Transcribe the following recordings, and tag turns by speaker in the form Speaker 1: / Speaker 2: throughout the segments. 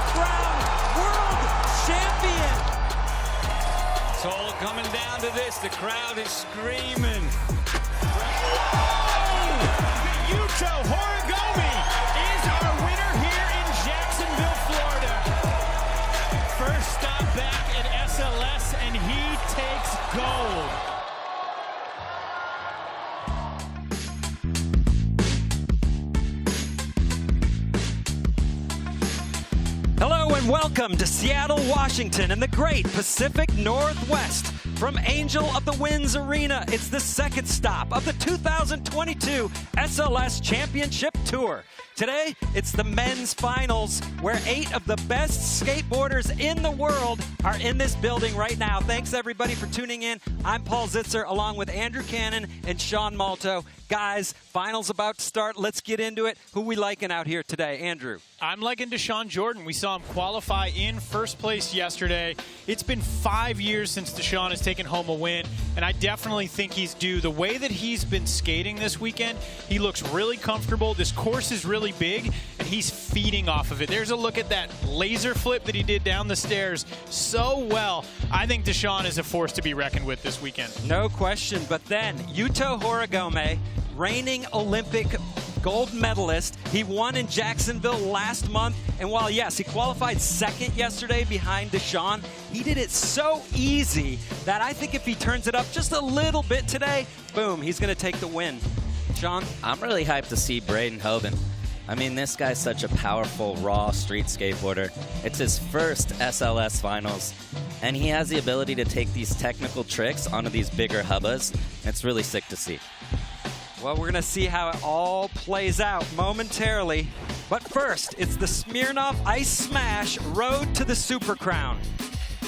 Speaker 1: crowned world champion.
Speaker 2: It's all coming down to this. The crowd is screaming.
Speaker 1: Yuto Horigome is our winner here in Jacksonville, Florida.
Speaker 3: First stop back at SLS, and he takes gold.
Speaker 1: Hello and welcome to Seattle, Washington and the great Pacific Northwest. From Angel of the Winds Arena, it's the second stop of the 2022 SLS Championship Tour. Today, it's the men's finals, where 8 of the best skateboarders in the world are in this building right now. Thanks, everybody, for tuning in. I'm Paul Zitzer, along with Andrew Cannon and Sean Malto. Guys, finals about to start. Let's get into it. Who we liking out here today? Andrew.
Speaker 3: I'm liking Deshawn Jordan. We saw him qualify in first place yesterday. It's been 5 years since Deshawn has taken home a win, and I definitely think he's due. The way that he's been skating this weekend, he looks really comfortable. This course is really big, and he's feeding off of it. There's a look at that laser flip that he did down the stairs so well. I think Deshawn is a force to be reckoned with this weekend.
Speaker 1: No question, but then Yuto Horigome, reigning Olympic gold medalist. He won in Jacksonville last month, and while, yes, he qualified second yesterday behind Deshawn, he did it so easy that I think if he turns it up just a little bit today, boom, he's going to take the win. Sean?
Speaker 4: I'm really hyped to see Braden Hoban. I mean, this guy's such a powerful, raw street skateboarder. It's his first SLS finals, and he has the ability to take these technical tricks onto these bigger hubbas. It's really sick to see.
Speaker 1: Well, we're going to see how it all plays out momentarily. But first, it's the Smirnoff Ice Smash Road to the Super Crown.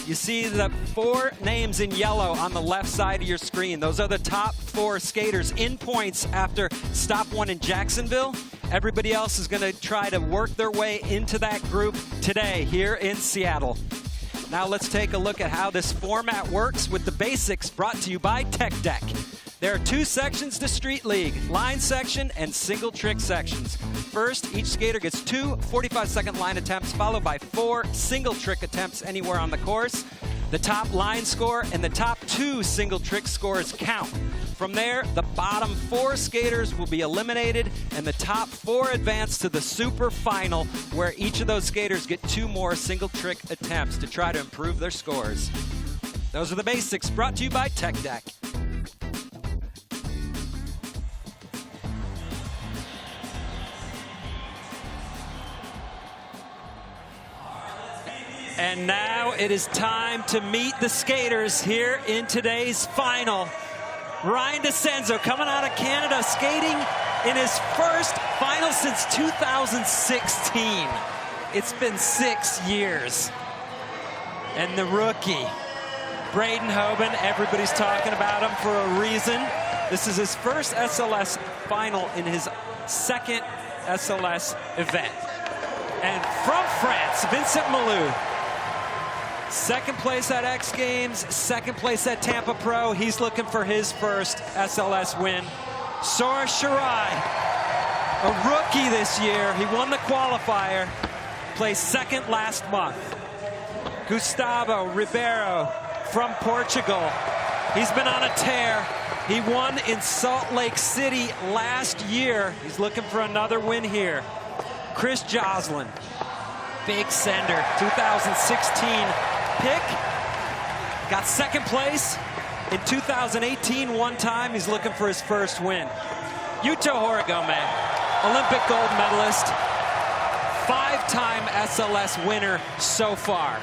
Speaker 1: You see the 4 names in yellow on the left side of your screen. Those are the top 4 skaters in points after stop 1 in Jacksonville. Everybody else is going to try to work their way into that group today here in Seattle. Now let's take a look at how this format works with the basics brought to you by Tech Deck. There are 2 sections to Street League, line section and single trick sections. First, each skater gets 2 45-second line attempts, followed by 4 single trick attempts anywhere on the course. The top line score and the top 2 single trick scores count. From there, the bottom 4 skaters will be eliminated, and the top 4 advance to the super final, where each of those skaters get 2 more single trick attempts to try to improve their scores. Those are the basics, brought to you by Tech Deck. And now it is time to meet the skaters here in today's final. Ryan Decenzo coming out of Canada, skating in his first final since 2016. It's been 6 years. And the rookie, Braden Hoban, everybody's talking about him for a reason. This is his first SLS final in his second SLS event. And from France, Vincent Milou. Second place at X Games, second place at Tampa Pro. He's looking for his first SLS win. Sora Shirai, a rookie this year. He won the qualifier, placed second last month. Gustavo Ribeiro from Portugal. He's been on a tear. He won in Salt Lake City last year. He's looking for another win here. Chris Joslin, big sender, 2016 pick, got second place in 2018 one time. He's looking for his first win. Yuto Horigome, Olympic gold medalist, 5-time SLS winner so far.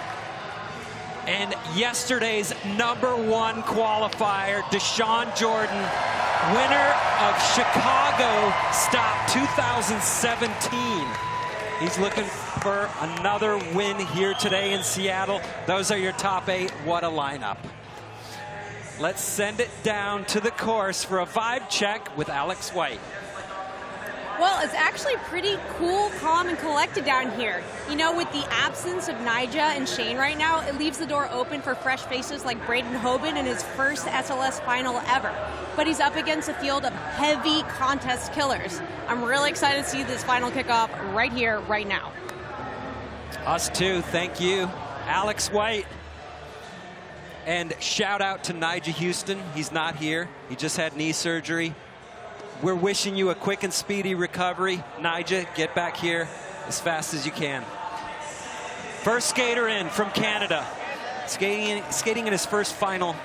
Speaker 1: And yesterday's #1 qualifier, Deshawn Jordan, winner of Chicago Stop 2017. He's looking for another win here today in Seattle. Those are your top 8. What a lineup. Let's send it down to the course for a vibe check with Alex White.
Speaker 5: Well, it's actually pretty cool, calm, and collected down here. You know, with the absence of Nyjah and Shane right now, it leaves the door open for fresh faces like Braden Hoban in his first SLS final ever. But he's up against a field of heavy contest killers. I'm really excited to see this final kickoff right here, right now.
Speaker 1: Us too. Thank you, Alex White. And shout out to Nigel Houston. He's not here. He just had knee surgery. We're wishing you a quick and speedy recovery. Nigel, get back here as fast as you can. First skater in from Canada. Skating in his first final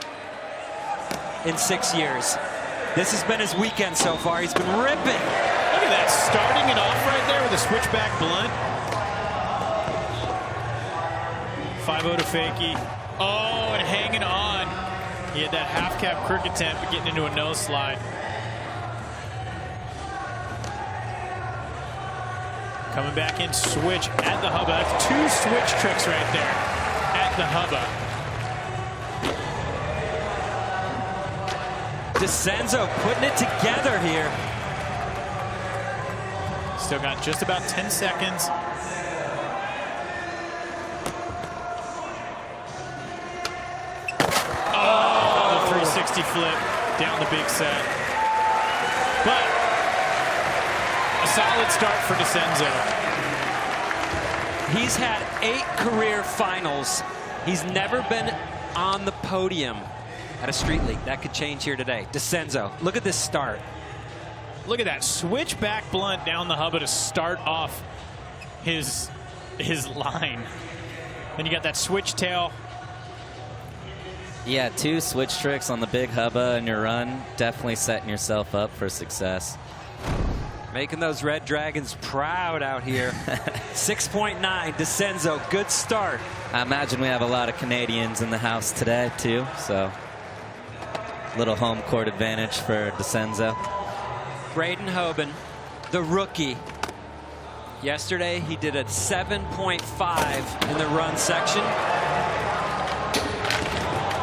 Speaker 1: in 6 years. This has been his weekend so far. He's been ripping.
Speaker 3: Look at that, starting it off right there with a switchback blunt. 5-0 to fakie. Oh, and hanging on. He had that half cap crook attempt, but getting into a nose slide. Coming back in, switch at the hubba. That's 2 switch tricks right there at the hubba.
Speaker 1: Decenzo putting it together here.
Speaker 3: Still got just about 10 seconds. Oh, the 360 flip down the big set. But a solid start for Decenzo.
Speaker 1: He's had 8 career finals. He's never been on the podium at a street league. That could change here today. Decenzo, look at this start.
Speaker 3: Look at that switchback blunt down the hubba to start off his line. Then you got that switch tail.
Speaker 4: Yeah, 2 switch tricks on the big hubba in your run. Definitely setting yourself up for success.
Speaker 1: Making those Red Dragons proud out here. 6.9, Decenzo, good start.
Speaker 4: I imagine we have a lot of Canadians in the house today, too, so little home court advantage for Decenzo.
Speaker 1: Braden Hoban, the rookie. Yesterday, he did a 7.5 in the run section.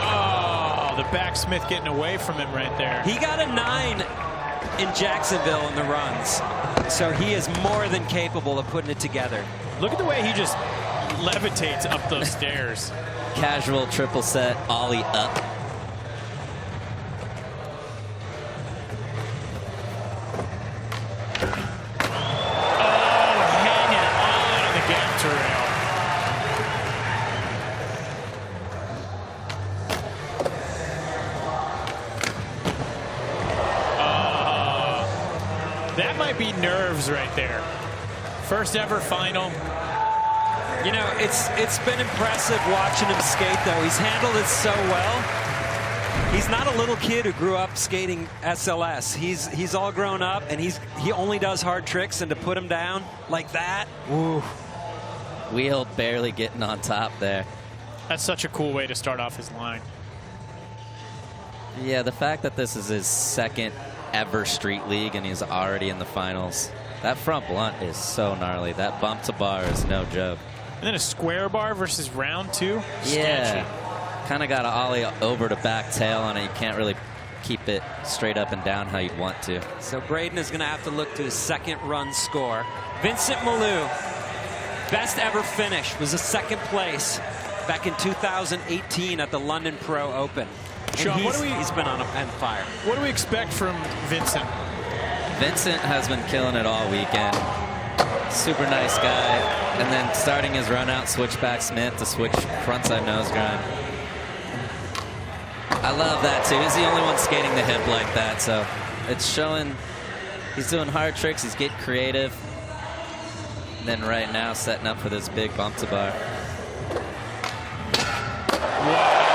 Speaker 3: Oh, the backsmith getting away from him right there.
Speaker 1: He got a 9 in Jacksonville in the runs. So he is more than capable of putting it together.
Speaker 3: Look at the way he just levitates up those stairs.
Speaker 4: Casual triple set, ollie up.
Speaker 3: Oh, hanging on the gap rail. That might be nerves right there. First ever final.
Speaker 1: You know, it's been impressive watching him skate, though. He's handled it so well. He's not a little kid who grew up skating SLS. He's all grown up, and he only does hard tricks, and to put him down like that, woo.
Speaker 4: Wheel barely getting on top there.
Speaker 3: That's such a cool way to start off his line.
Speaker 4: Yeah, the fact that this is his second ever street league and he's already in the finals. That front blunt is so gnarly. That bump to bar is no joke.
Speaker 3: And then a square bar versus round 2.
Speaker 4: Yeah. Kind of got an ollie over to back tail on it. You can't really keep it straight up and down how you'd want to.
Speaker 1: So Braden is going to have to look to his second run score. Vincent Milou, best ever finish, was a 2nd place back in 2018 at the London Pro Open.
Speaker 3: Sean,
Speaker 1: he's been on fire.
Speaker 3: What do we expect from Vincent?
Speaker 4: Vincent has been killing it all weekend. Super nice guy. And then starting his run out, switchback Smith to switch frontside nose grind. I love that too. He's the only one skating the hip like that, so it's showing he's doing hard tricks, he's getting creative. And then right now setting up for this big bump to bar.
Speaker 3: Wow.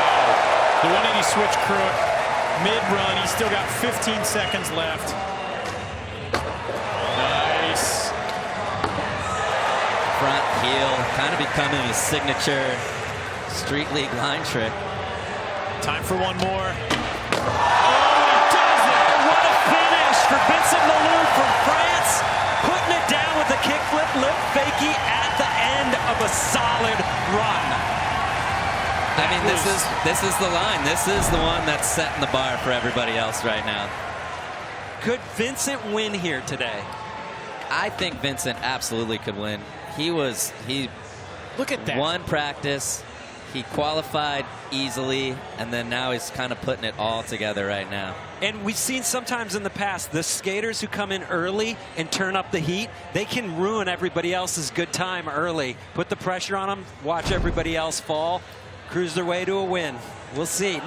Speaker 3: The 180 switch crook, mid-run. He's still got 15 seconds left. Nice.
Speaker 4: Front heel, kind of becoming his signature street league line trick.
Speaker 3: Time for one more.
Speaker 1: Oh, he does it! What a finish for Vincent Milou from France. Putting it down with a kickflip lip fakie at the end of a solid run.
Speaker 4: I mean, this is the line. This is the one that's setting the bar for everybody else right now.
Speaker 1: Could Vincent win here today?
Speaker 4: I think Vincent absolutely could win. He
Speaker 3: Look at that.
Speaker 4: won practice, He qualified easily, and then now he's kind of putting it all together right now.
Speaker 1: And we've seen sometimes in the past, the skaters who come in early and turn up the heat, they can ruin everybody else's good time early. Put the pressure on them, watch everybody else fall, cruise their way to a win. We'll see. 9.2.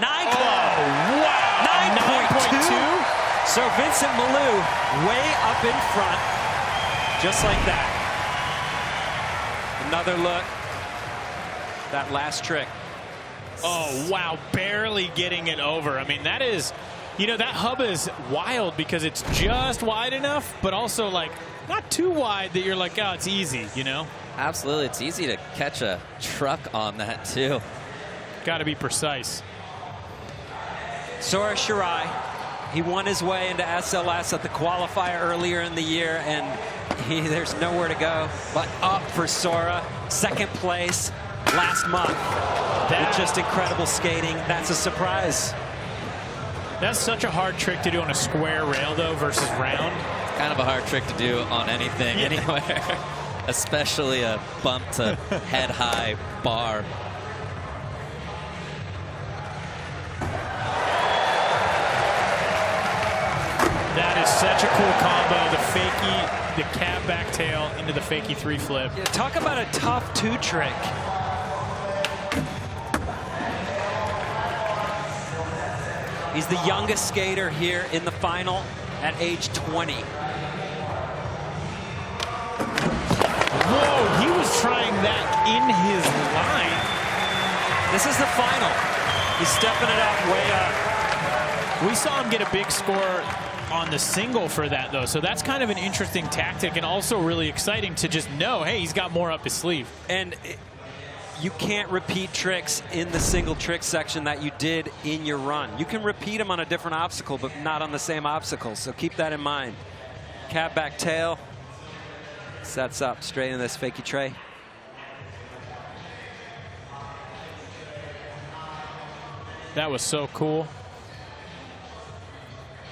Speaker 1: So Vincent Milou way up in front, just like that. Another look. That last trick.
Speaker 3: Oh, wow. Barely getting it over. I mean, that is, you know, that hub is wild because it's just wide enough, but also, like, not too wide that you're like, oh, it's easy, you know?
Speaker 4: Absolutely. It's easy to catch a truck on that, too.
Speaker 3: Got to be precise.
Speaker 1: Sora Shirai, he won his way into SLS at the qualifier earlier in the year, and there's nowhere to go but up for Sora. Second place last month with just incredible skating. That's a surprise.
Speaker 3: That's such a hard trick to do on a square rail, though, versus round.
Speaker 4: Kind of a hard trick to do on anything, anywhere, especially a bump to head high bar.
Speaker 3: That is such a cool combo. The fakie, the cab back tail into the fakie 3 flip.
Speaker 1: Yeah, talk about a tough 2 trick. He's the youngest skater here in the final at age 20.
Speaker 3: Whoa, he was trying that in his line.
Speaker 1: This is the final. He's stepping it up, way up.
Speaker 3: We saw him get a big score on the single for that, though. So that's kind of an interesting tactic and also really exciting to just know, hey, he's got more up his sleeve.
Speaker 1: And you can't repeat tricks in the single trick section that you did in your run. You can repeat them on a different obstacle, but not on the same obstacle. So keep that in mind. Cab back tail. Sets up straight in this fakie tray.
Speaker 3: That was so cool.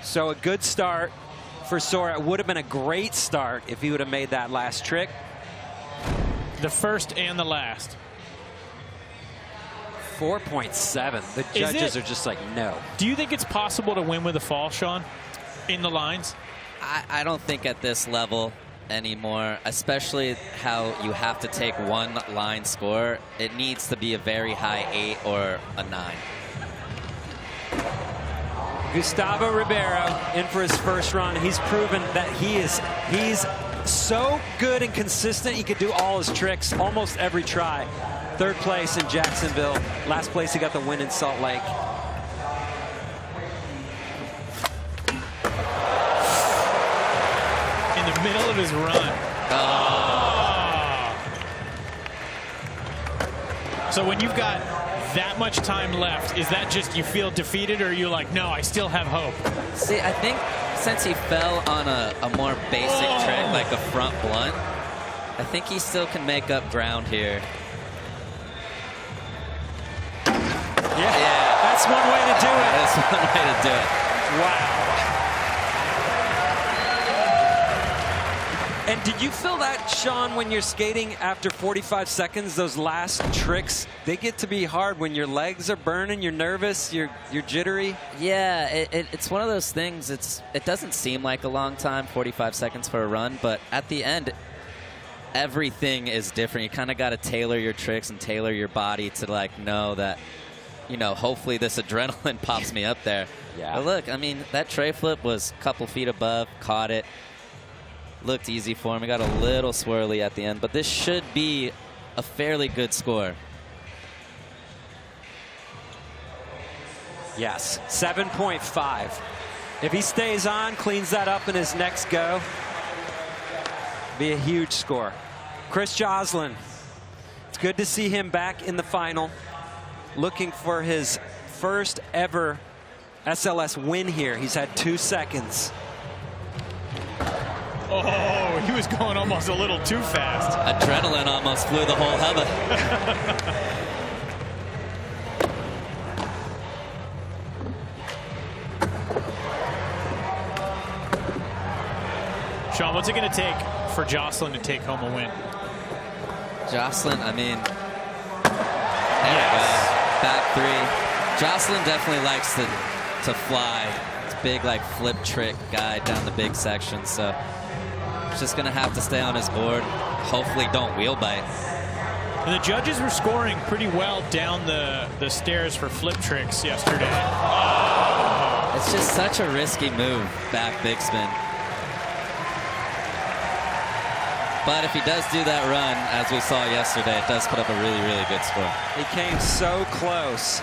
Speaker 1: So a good start for Sora. It would have been a great start if he would have made that last trick.
Speaker 3: The first and the last.
Speaker 1: 4.7. The judges are just like, no.
Speaker 3: Do you think it's possible to win with a fall, Sean, in the lines?
Speaker 4: I don't think at this level anymore, especially how you have to take one line score. It needs to be a very high 8 or a 9.
Speaker 1: Gustavo Ribeiro in for his first run. He's proven that he's so good and consistent. He could do all his tricks almost every try. Third place in Jacksonville. Last place he got the win in Salt Lake.
Speaker 3: In the middle of his run. Oh. So when you've got that much time left, is that just you feel defeated, or are you like, no, I still have hope?
Speaker 4: See, I think since he fell on a more basic trick, like a front blunt, I think he still can make up ground here.
Speaker 1: Yeah, that's one way to do it.
Speaker 4: That's one way to do it.
Speaker 1: Wow. And did you feel that, Sean, when you're skating after 45 seconds, those last tricks, they get to be hard when your legs are burning, you're nervous, you're jittery?
Speaker 4: Yeah, it's one of those things. It doesn't seem like a long time, 45 seconds for a run, but at the end, everything is different. You kind of got to tailor your tricks and tailor your body to, like, know that, you know, hopefully this adrenaline pops me up there.
Speaker 1: Yeah.
Speaker 4: But look, I mean, that tray flip was a couple feet above, caught it. Looked easy for him. He got a little swirly at the end, but this should be a fairly good score.
Speaker 1: Yes, 7.5. If he stays on, cleans that up in his next go, be a huge score. Chris Joslin, it's good to see him back in the final, looking for his first ever SLS win here. He's had 2 seconds.
Speaker 3: Oh, he was going almost a little too fast.
Speaker 4: Adrenaline almost flew the whole hubba.
Speaker 3: Sean, what's it going to take for Joslin to take home a win?
Speaker 4: Joslin, I mean, There we go. Back three. Joslin definitely likes to fly. It's big, like, flip trick guy down the big section. So he's just going to have to stay on his board. Hopefully don't wheel bite.
Speaker 3: And the judges were scoring pretty well down the stairs for flip tricks yesterday. Oh.
Speaker 4: It's just such a risky move, back big spin. But if he does do that run, as we saw yesterday, it does put up a really, really good score.
Speaker 1: He came so close.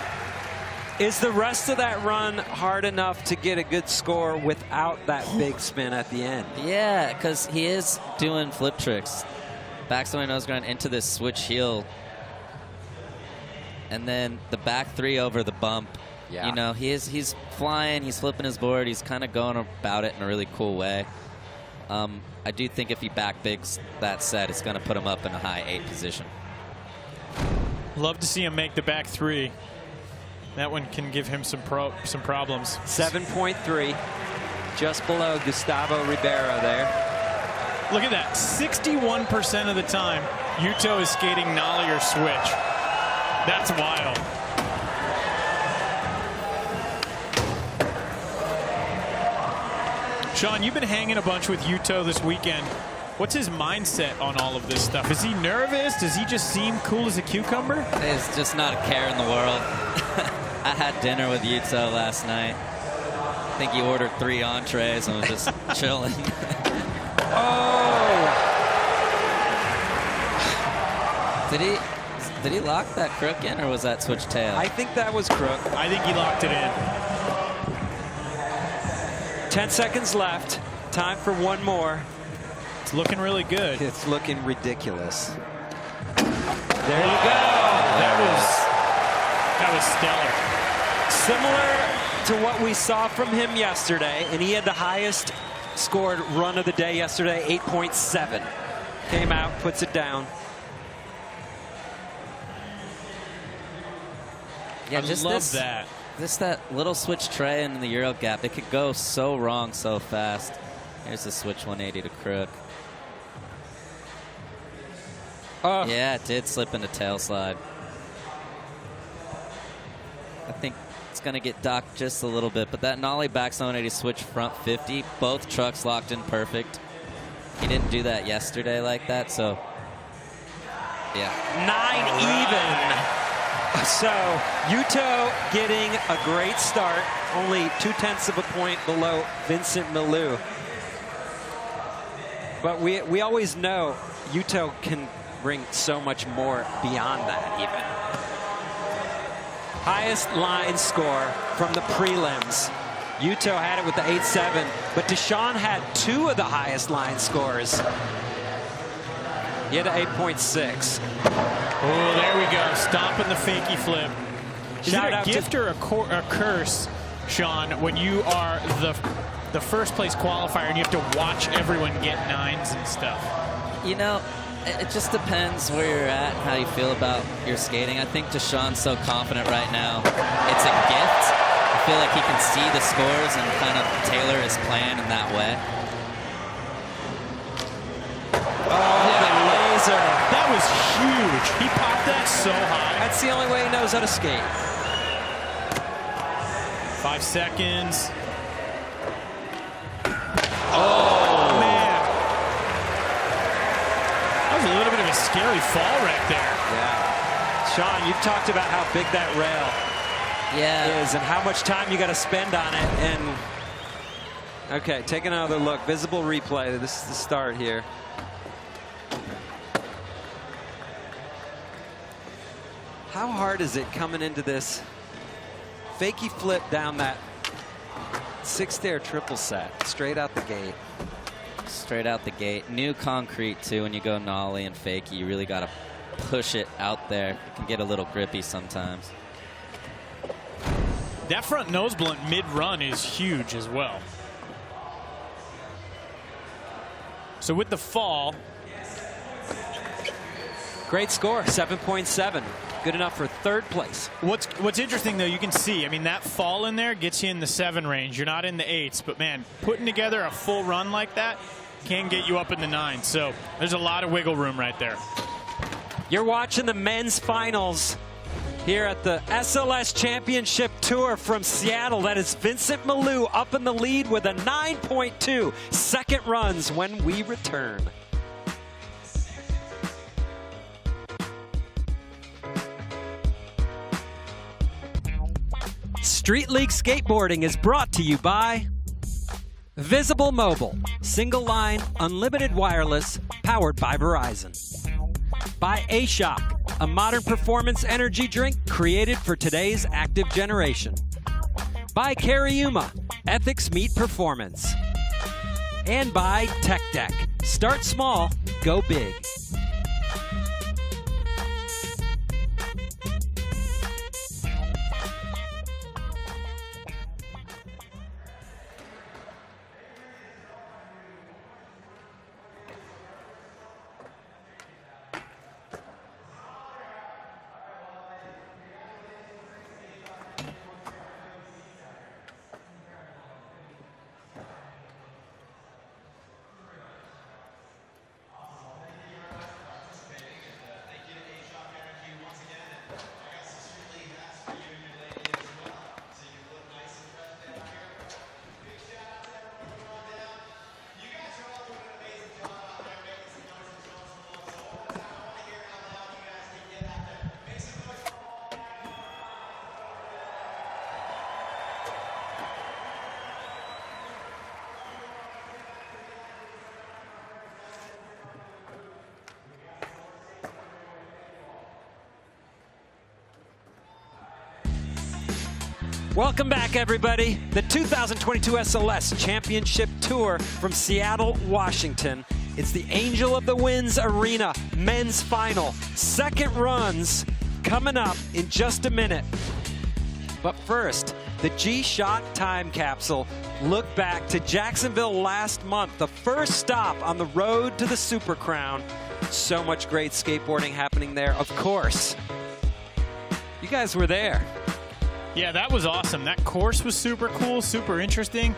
Speaker 1: Is the rest of that run hard enough to get a good score without that big spin at the end?
Speaker 4: Yeah, because he is doing flip tricks. Backstory nose grind into this switch heel. And then the back three over the bump.
Speaker 1: Yeah.
Speaker 4: You know, he's flying, he's flipping his board, he's kind of going about it in a really cool way. I do think if he back bigs that set, it's going to put him up in a high 8 position.
Speaker 3: Love to see him make the back three. That one can give him some problems.
Speaker 1: 7.3, just below Gustavo Ribeiro there.
Speaker 3: Look at that. 61% of the time, Yuto is skating nollie or switch. That's wild. Sean, you've been hanging a bunch with Yuto this weekend. What's his mindset on all of this stuff? Is he nervous? Does he just seem cool as a cucumber?
Speaker 4: He's just not a care in the world. I had dinner with Yuto last night. I think he ordered 3 entrees and was just chilling.
Speaker 1: Oh!
Speaker 4: Did he lock that crook in, or was that switch tail?
Speaker 1: I think that was crook.
Speaker 3: I think he locked it in.
Speaker 1: 10 seconds left. Time for one more.
Speaker 3: It's looking really good.
Speaker 1: It's looking ridiculous. There you go.
Speaker 3: That was stellar.
Speaker 1: Similar to what we saw from him yesterday, and he had the highest scored run of the day yesterday, 8.7. Came out, puts it down.
Speaker 4: Yeah,
Speaker 3: I
Speaker 4: just
Speaker 3: love that.
Speaker 4: Just that little switch tray in the Euro gap. It could go so wrong so fast. Here's the switch 180 to crook.
Speaker 1: Oh.
Speaker 4: Yeah, it did slip into tail slide. I think it's going to get docked just a little bit, but that nollie back 180 switch front 50, both trucks locked in perfect. He didn't do that yesterday like that, so yeah.
Speaker 1: 9 even. So Yuto getting a great start, only 0.2 of a point below Vincent Milou. But we always know Yuto can bring so much more beyond that even. Highest line score from the prelims. Yuto had it with the 8.7, but Deshawn had 2 of the highest line scores. He had an 8.6.
Speaker 3: Oh, there we go. Stopping the fakie flip. Is
Speaker 1: Shout
Speaker 3: it a
Speaker 1: out
Speaker 3: gift or a curse, Sean, when you are the first place qualifier and you have to watch everyone get 9s and stuff?
Speaker 4: You know, it just depends where you're at, how you feel about your skating. I think Deshawn's so confident right now. It's a gift. I feel like he can see the scores and kind of tailor his plan in that way.
Speaker 1: Oh, the laser.
Speaker 3: That was huge. He popped that so high.
Speaker 1: That's the only way he knows how to skate.
Speaker 3: 5 seconds. Oh, man. That was a little bit of a scary fall right there.
Speaker 1: Yeah. Sean, you've talked about how big that rail is and how much time you got to spend on it. And okay, take another look. Visible replay. This is the start here. How hard is it coming into this fakie flip down that 6-stair triple set straight out the gate?
Speaker 4: Straight out the gate. New concrete, too, when you go nollie and fakie. You really got to push it out there. It can get a little grippy sometimes.
Speaker 3: That front nose blunt mid-run is huge as well. So with the fall.
Speaker 1: Great score, 7.7. Good enough for 3rd place.
Speaker 3: What's interesting, though, you can see, I mean, that fall in there gets you in the 7 range. You're not in the 8s, but, man, putting together a full run like that can get you up in the 9s. So there's a lot of wiggle room right there.
Speaker 1: You're watching the men's finals here at the SLS Championship Tour from Seattle. That is Vincent Milou up in the lead with a 9.2. Second runs when we return. Street League Skateboarding is brought to you by Visible Mobile, single line, unlimited wireless, powered by Verizon. By Shoc, a modern performance energy drink created for today's active generation. By Cariuma, ethics meet performance. And by Tech Deck, start small, go big. Welcome back, everybody. The 2022 SLS Championship Tour from Seattle, Washington. It's the Angel of the Winds Arena men's final. Second runs coming up in just a minute. But first, the G-Shoc time capsule. Look back to Jacksonville last month, the first stop on the road to the Super Crown. So much great skateboarding happening there, of course. You guys were there.
Speaker 3: Yeah, that was awesome. That course was super cool, super interesting.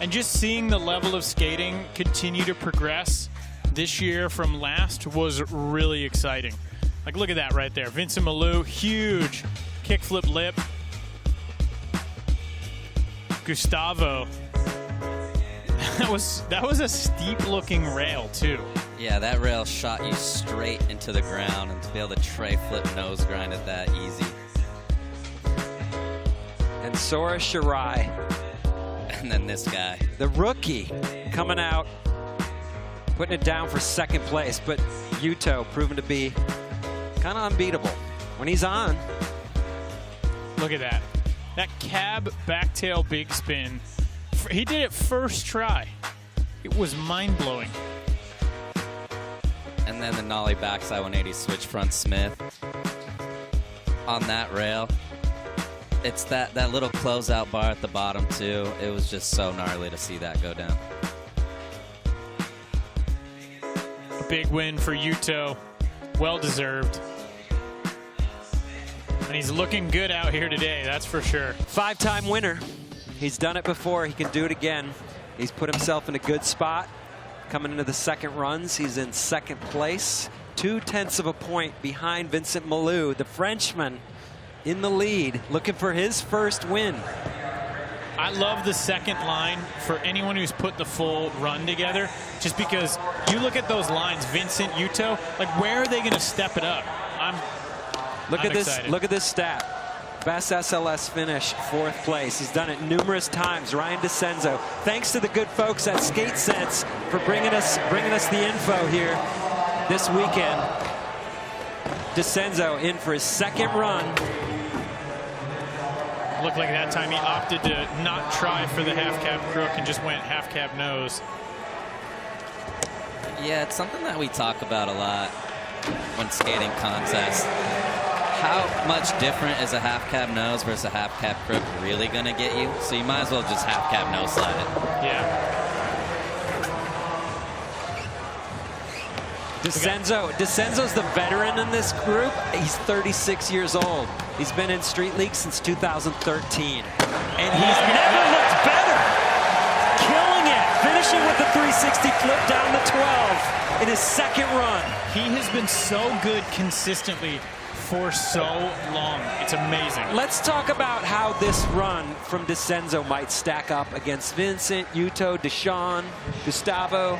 Speaker 3: And just seeing the level of skating continue to progress this year from last was really exciting. Like, look at that right there. Vincent Milou, huge kickflip lip. Gustavo. That was a steep-looking rail, too.
Speaker 4: Yeah, that rail shot you straight into the ground, and to be able to tray flip nose grind it that easy.
Speaker 1: And Sora Shirai.
Speaker 4: And then this guy.
Speaker 1: The rookie coming out, putting it down for second place. But Yuto proven to be kind of unbeatable when he's on.
Speaker 3: Look at that. That cab backtail big spin. He did it first try. It was mind-blowing.
Speaker 4: And then the nollie backside 180 switch front Smith on that rail. It's that little closeout bar at the bottom, too. It was just so gnarly to see that go down.
Speaker 3: A big win for Yuto. Well-deserved. And he's looking good out here today, that's for sure.
Speaker 1: Five-time winner. He's done it before. He can do it again. He's put himself in a good spot. Coming into the second runs, he's in second place. 0.2 of a point behind Vincent Milou, the Frenchman, in the lead, looking for his first win.
Speaker 3: I love the second line for anyone who's put the full run together, just because you look at those lines, Vincent, Yuto, like, where are they going to step it up?
Speaker 1: Look at this.
Speaker 3: excited.
Speaker 1: Look at this stat. Best SLS finish, fourth place. He's done it numerous times. Ryan Decenzo. Thanks to the good folks at Skate Sense for bringing us the info here this weekend. Decenzo in for his second run.
Speaker 3: Looked like that time he opted to not try for the half cab crook and just went half cab nose.
Speaker 4: Yeah, it's something that we talk about a lot when skating contests. How much different is a half cab nose versus a half cab crook really going to get you? So you might as well just half cab nose slide it.
Speaker 3: Yeah.
Speaker 1: Decenzo's the veteran in this group. He's 36 years old. He's been in Street League since 2013. And he's never looked better. Killing it. Finishing with the 360 flip down the 12 in his second run.
Speaker 3: He has been so good consistently for so long. It's amazing.
Speaker 1: Let's talk about how this run from Decenzo might stack up against Vincent, Yuto, Deshawn, Gustavo.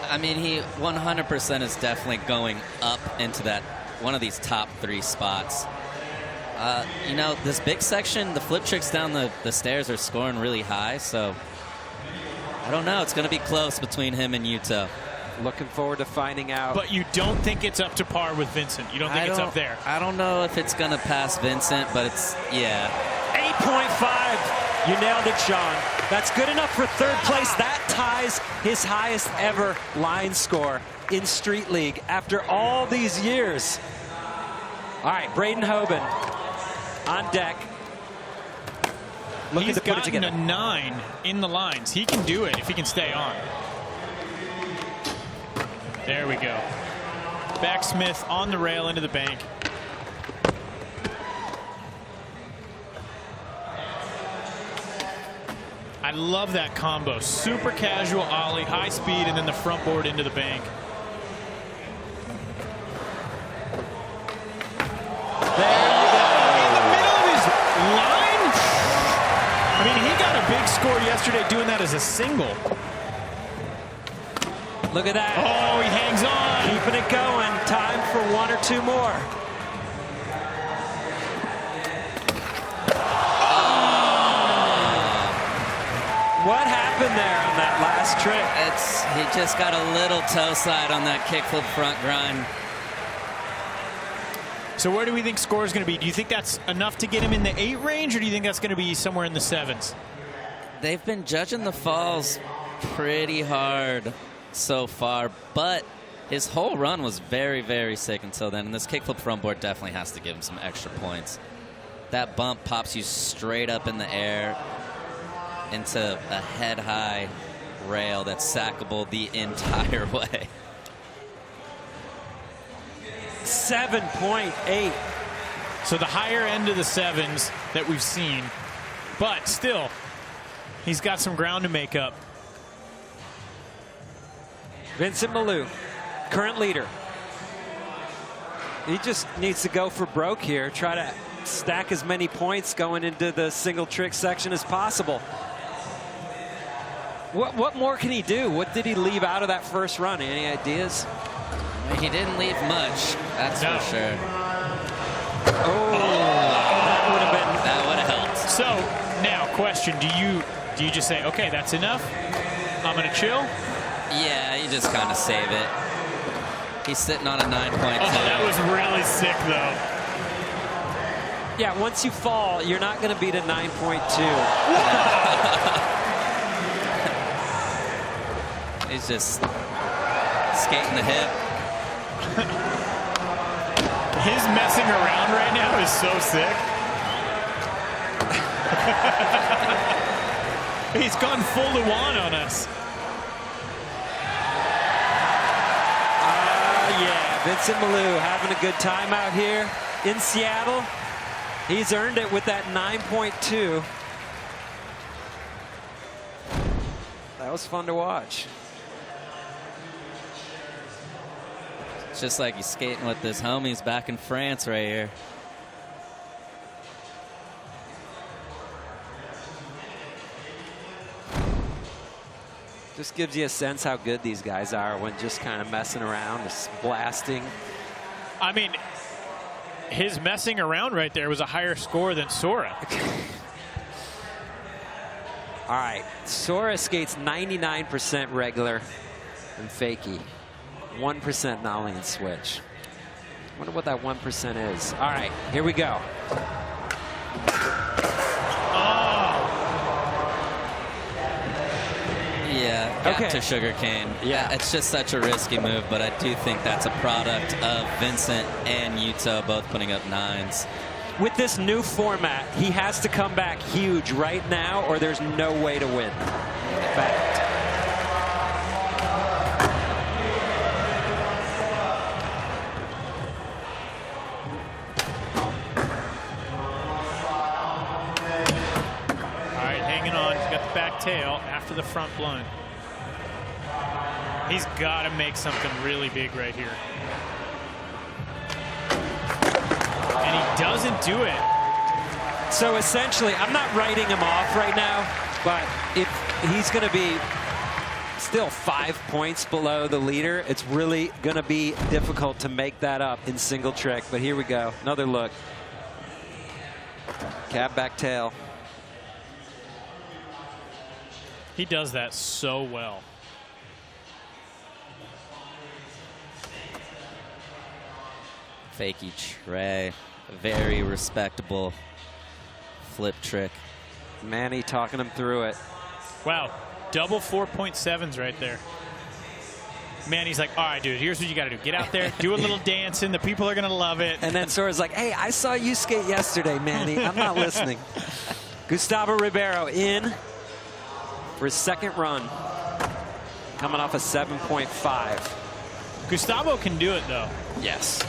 Speaker 4: I mean, he 100% is definitely going up into that one of these top 3 spots. You know, this big section, the flip tricks down the stairs are scoring really high, so I don't know. It's going to be close between him and Yuto.
Speaker 1: Looking forward to finding out.
Speaker 3: But you don't think it's up to par with Vincent? You don't think it's up there?
Speaker 4: I don't know if it's going to pass Vincent, but it's, yeah.
Speaker 1: 8.5. You nailed it, Sean. That's good enough for 3rd place. That ties his highest ever line score in Street League after all these years. All right, Braden Hoban on deck. Looking to put it together.
Speaker 3: He's gotten a 9 in the lines. He can do it if he can stay on. There we go. Backsmith on the rail into the bank. I love that combo. Super casual ollie, high speed, and then the front board into the bank.
Speaker 1: There you go.
Speaker 3: In the middle of his line? I mean, he got a big score yesterday doing that as a single.
Speaker 1: Look at that.
Speaker 3: Oh, he hangs on.
Speaker 1: Keeping it going. Time for 1 or 2 more. What happened there on that last trick?
Speaker 4: He just got a little toe slide on that kickflip front grind.
Speaker 3: So where do we think score is going to be? Do you think that's enough to get him in the 8 range, or do you think that's going to be somewhere in the 7s?
Speaker 4: They've been judging the falls pretty hard so far, but his whole run was very, very sick until then, and this kickflip front board definitely has to give him some extra points. That bump pops you straight up in the air into a head-high rail that's sackable the entire way.
Speaker 1: 7.8.
Speaker 3: So the higher end of the 7s that we've seen, but still, he's got some ground to make up.
Speaker 1: Vincent Milou, current leader. He just needs to go for broke here. Try to stack as many points going into the single trick section as possible. What more can he do? What did he leave out of that first run? Any ideas?
Speaker 4: He didn't leave much, that's for sure.
Speaker 1: Oh, that would have helped.
Speaker 3: So now, question: Do you just say, okay, that's enough? I'm gonna chill?
Speaker 4: Yeah, you just kind of save it. He's sitting on a 9.2.
Speaker 3: Oh, that was really sick, though.
Speaker 1: Yeah, once you fall, you're not going to beat a 9.2.
Speaker 4: He's just skating the hip.
Speaker 3: His messing around right now is so sick. He's gone full Luan on us.
Speaker 1: Yeah, Vincent Milou having a good time out here in Seattle. He's earned it with that 9.2. That was fun to watch.
Speaker 4: It's just like he's skating with his homies back in France right here.
Speaker 1: Just gives you a sense how good these guys are when just kind of messing around, just blasting.
Speaker 3: I mean, his messing around right there was a higher score than Sora.
Speaker 1: All right, Sora skates 99% regular and fakie, 1% nollie and switch. Wonder what that 1% is. All right, here we go.
Speaker 4: Yeah, got to sugarcane.
Speaker 1: Yeah,
Speaker 4: it's just such a risky move, but I do think that's a product of Vincent and Yuto both putting up 9s.
Speaker 1: With this new format, he has to come back huge right now, or there's no way to win. Fact.
Speaker 3: All right, hanging on. He's got the back tail after the front blind. He's got to make something really big right here. doesn't do it.
Speaker 1: So essentially, I'm not writing him off right now, but if he's going to be still 5 points below the leader, it's really going to be difficult to make that up in single trick. But here we go. Another look. Cab back tail.
Speaker 3: He does that so well.
Speaker 4: Fakey tray. Very respectable flip trick.
Speaker 1: Manny talking him through it.
Speaker 3: Wow. Double 4.7s right there. Manny's like, all right, dude, here's what you got to do. Get out there, do a little dancing. The people are going to love it.
Speaker 1: And then Sora's like, hey, I saw you skate yesterday, Manny. I'm not listening. Gustavo Ribeiro in for his second run. Coming off a 7.5.
Speaker 3: Gustavo can do it, though.
Speaker 1: Yes.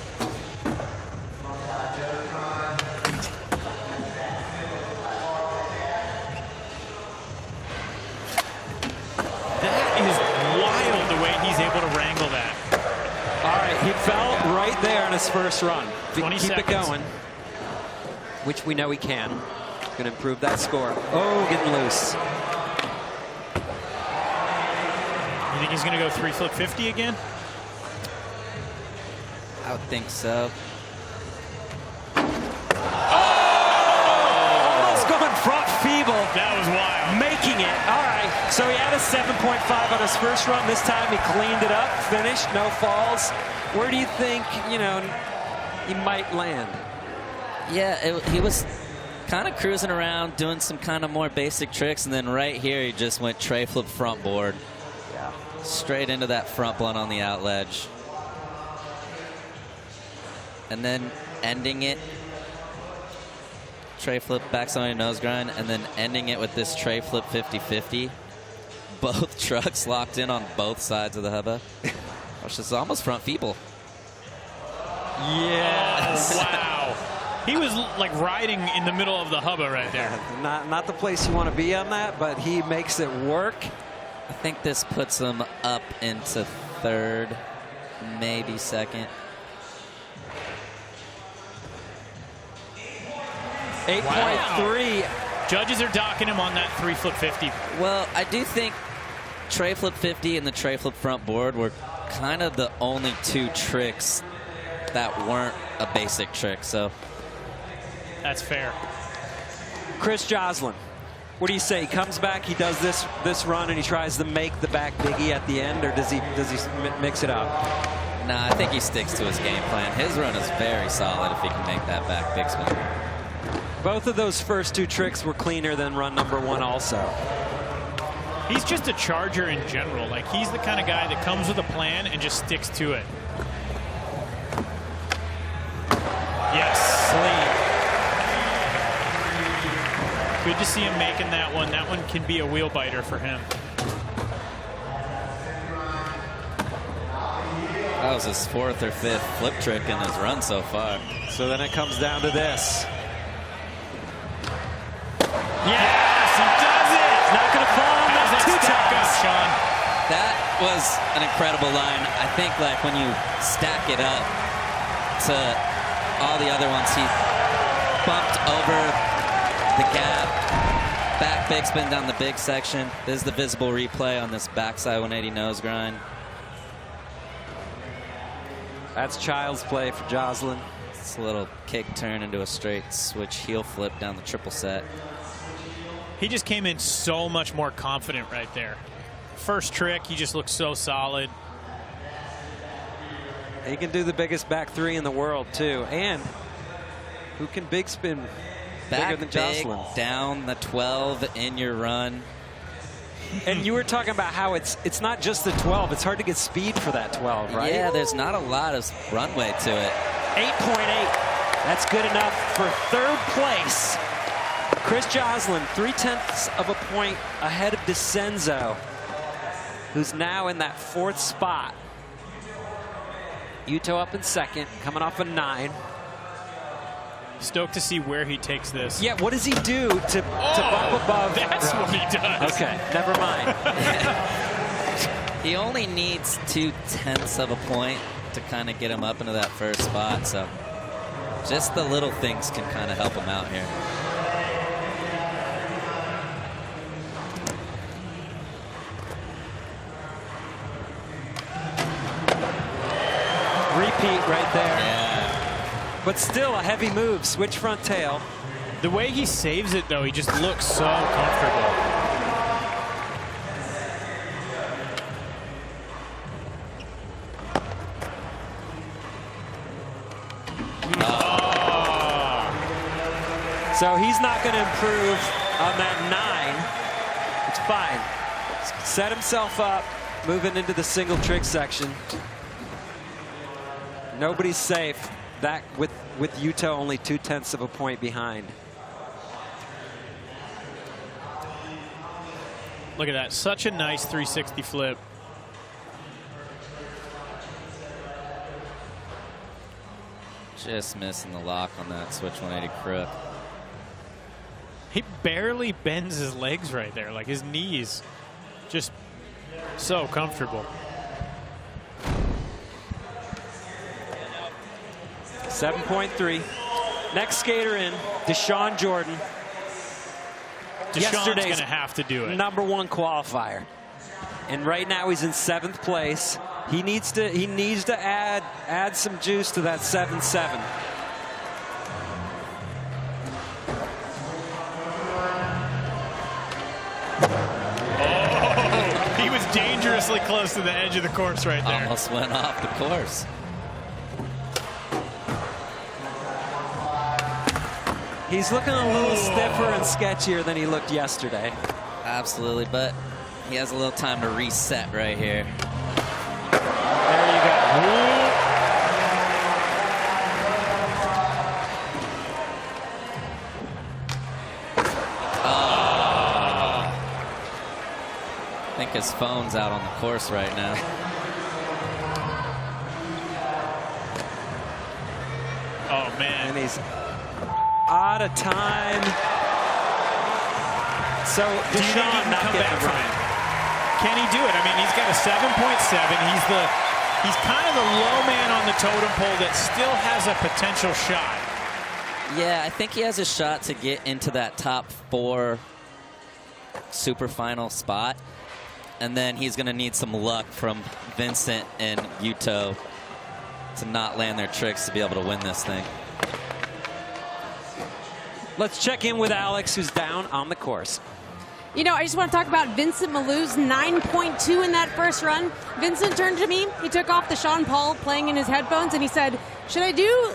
Speaker 3: That is wild the way he's able to wrangle that.
Speaker 1: All right, he fell right there in his first run.
Speaker 3: 20
Speaker 1: Keep
Speaker 3: seconds.
Speaker 1: it going, which we know he can. Going to improve that score. Oh, getting loose.
Speaker 3: You think he's going to go 3 flip 50 again?
Speaker 4: I would think so.
Speaker 1: Almost going front feeble.
Speaker 3: That was wild.
Speaker 1: Making it. All right. So he had a 7.5 on his first run. This time he cleaned it up, finished, no falls. Where do you think, he might land?
Speaker 4: Yeah, he was kind of cruising around, doing some kind of more basic tricks, and then right here he just went tray flip front board.
Speaker 1: Yeah.
Speaker 4: Straight into that front blunt on the out ledge. And then ending it. Tray flip backside nose grind, and then ending it with this tray flip 50-50. Both trucks locked in on both sides of the hubba. Which is almost front feeble.
Speaker 3: Yes. Wow. He was like riding in the middle of the hubba right there.
Speaker 1: Not the place you want to be on that, but he makes it work.
Speaker 4: I think this puts him up into third, maybe second.
Speaker 1: 8.3.
Speaker 3: Judges are docking him on that 3 flip 50.
Speaker 4: Well, I do think tray flip 50 and the tray flip front board were kind of the only 2 tricks that weren't a basic trick. So
Speaker 3: that's fair.
Speaker 1: Chris Joslin, what do you say? He comes back, he does this run, and he tries to make the back biggie at the end, or does he mix it up?
Speaker 4: Nah, I think he sticks to his game plan. His run is very solid if he can make that back big spin.
Speaker 1: Both of those first 2 tricks were cleaner than run number 1 also.
Speaker 3: He's just a charger in general. Like, he's the kind of guy that comes with a plan and just sticks to it. Yes. Clean. Good to see him making that one. That one can be a wheel biter for him.
Speaker 4: That was his 4th or 5th flip trick in his run so far.
Speaker 1: So then it comes down to this.
Speaker 3: Yes, he does it!
Speaker 1: Not going to fall on that 2 times.
Speaker 3: Sean.
Speaker 4: That was an incredible line. I think like when you stack it up to all the other ones, he bumped over the gap, back big spin down the big section. This is the visible replay on this backside 180 nose grind.
Speaker 1: That's child's play for Joslin.
Speaker 4: It's a little kick turn into a straight switch heel flip down the triple set.
Speaker 3: He just came in so much more confident right there. First trick, he just looked so solid.
Speaker 1: He can do the biggest back 3 in the world, too. And who can big spin bigger than Joslin?
Speaker 4: Down the 12 in your run.
Speaker 1: And you were talking about how it's not just the 12. It's hard to get speed for that 12, right?
Speaker 4: Yeah, there's not a lot of runway to it.
Speaker 1: 8.8. That's good enough for 3rd place. Chris Joslin, 0.3 of a point ahead of Decenzo, who's now in that 4th spot. Yuto up in 2nd, coming off a 9.
Speaker 3: Stoked to see where he takes this.
Speaker 1: Yeah, what does he do to bump above?
Speaker 3: That's what he does.
Speaker 1: Okay, never mind.
Speaker 4: He only needs 0.2 of a point to kind of get him up into that 1st spot. So Just the little things can kind of help him out here.
Speaker 1: Repeat right there.
Speaker 4: Yeah.
Speaker 1: But still a heavy move. Switch front tail.
Speaker 3: The way he saves it, though, he just looks so comfortable.
Speaker 1: So he's not going to improve on that 9. It's fine. Set himself up, moving into the single trick section. Nobody's safe. That with Yuto only 0.2 of a point behind.
Speaker 3: Look at that. Such a nice 360 flip.
Speaker 4: Just missing the lock on that switch 180 crook.
Speaker 3: He barely bends his legs right there. Like his knees. Just so comfortable.
Speaker 1: 7.3. Next skater in, Deshawn Jordan.
Speaker 3: Deshawn's going to have to do it.
Speaker 1: #1 qualifier. And right now he's in 7th place. He needs to add some juice to that 7-7.
Speaker 3: Oh, he was dangerously close to the edge of the course right there.
Speaker 4: Almost went off the course.
Speaker 1: He's looking a little stiffer and sketchier than he looked yesterday.
Speaker 4: Absolutely, but he has a little time to reset right here.
Speaker 1: There you go.
Speaker 4: I think his phone's out on the course right now.
Speaker 3: Oh, man.
Speaker 1: And he's out of time. So Deshawn not getting the run.
Speaker 3: Can he do it? I mean, he's got a 7.7. He's kind of the low man on the totem pole that still has a potential shot.
Speaker 4: Yeah, I think he has a shot to get into that top 4 super final spot. And then he's going to need some luck from Vincent and Yuto to not land their tricks to be able to win this thing.
Speaker 1: Let's check in with Alex, who's down on the course.
Speaker 5: You know, I just want to talk about Vincent Milou's 9.2 in that first run. Vincent turned to me. He took off the Sean Paul playing in his headphones, and he said, should I do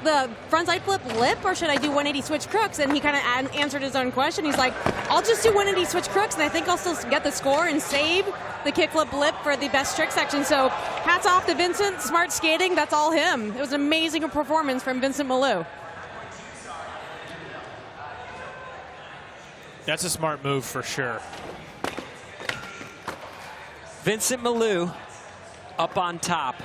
Speaker 5: the frontside flip lip or should I do 180 switch crooks? And he kind of answered his own question. He's like, I'll just do 180 switch crooks, and I think I'll still get the score and save the kickflip lip for the best trick section. So hats off to Vincent. Smart skating. That's all him. It was an amazing performance from Vincent Milou.
Speaker 3: That's a smart move for sure.
Speaker 1: Vincent Milou up on top.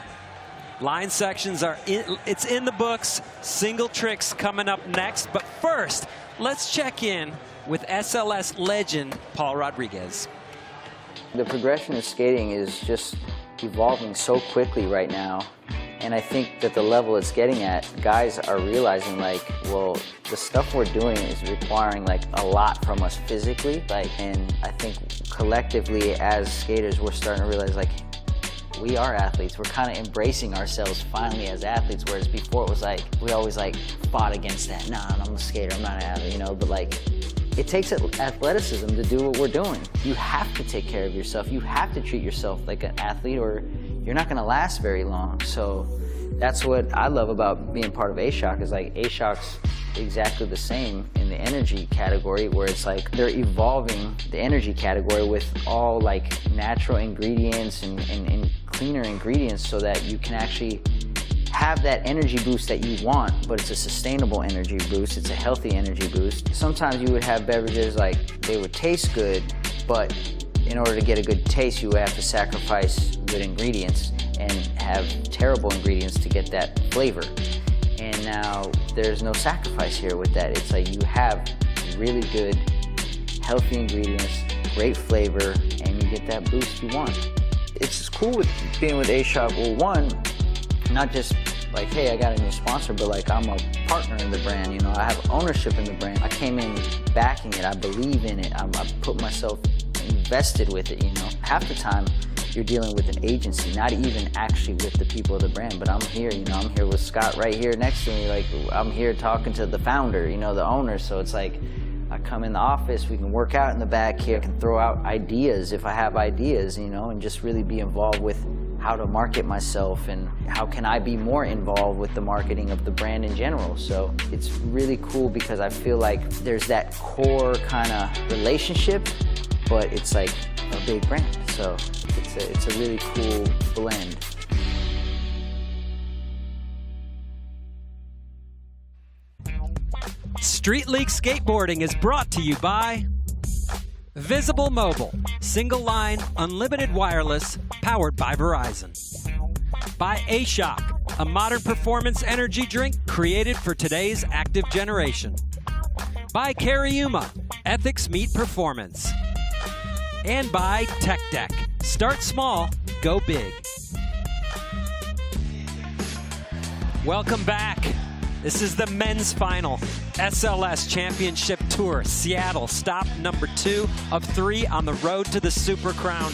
Speaker 1: Line sections are it's in the books. Single tricks coming up next. But first, let's check in with SLS legend Paul Rodriguez.
Speaker 6: The progression of skating is just evolving so quickly right now. And I think that the level it's getting at, guys are realizing, like, well, the stuff we're doing is requiring, like, a lot from us physically. Like, and I think collectively as skaters, we're starting to realize, like, we are athletes. We're kind of embracing ourselves finally as athletes, whereas before it was like, we always, like, fought against that. Nah, I'm a skater, I'm not an athlete, you know, but, like, it takes athleticism to do what we're doing. You have to take care of yourself. You have to treat yourself like an athlete or you're not gonna last very long. So that's what I love about being part of Shoc, is like Shoc's exactly the same in the energy category, where it's like they're evolving the energy category with all like natural ingredients and cleaner ingredients so that you can actually have that energy boost that you want, but it's a sustainable energy boost. It's a healthy energy boost. Sometimes you would have beverages like they would taste good, but in order to get a good taste, you would have to sacrifice good ingredients and have terrible ingredients to get that flavor. And now there's no sacrifice here with that. It's like you have really good, healthy ingredients, great flavor, and you get that boost you want. It's cool with being with Shoc. Well, one, not just like, hey, I got a new sponsor, but like I'm a partner in the brand, you know, I have ownership in the brand. I came in backing it, I believe in it, I put myself invested with it, you know. Half the time you're dealing with an agency, not even actually with the people of the brand, but I'm here, you know, I'm here with Scott right here next to me, like I'm here talking to the founder, you know, the owner, so it's like I come in the office, we can work out in the back here, I can throw out ideas if I have ideas, you know, and just really be involved with how to market myself and how can I be more involved with the marketing of the brand in general. So it's really cool because I feel like there's that core kind of relationship, but it's like a big brand. So it's a really cool blend.
Speaker 1: Street League Skateboarding is brought to you by Visible Mobile, single line, unlimited wireless, powered by Verizon. By Shoc, a modern performance energy drink created for today's active generation. By Cariuma, ethics meet performance. And by Tech Deck, start small, go big. Welcome back. This is the men's final, SLS Championship Tour, Seattle, stop number 2 of 3 on the road to the Super Crown.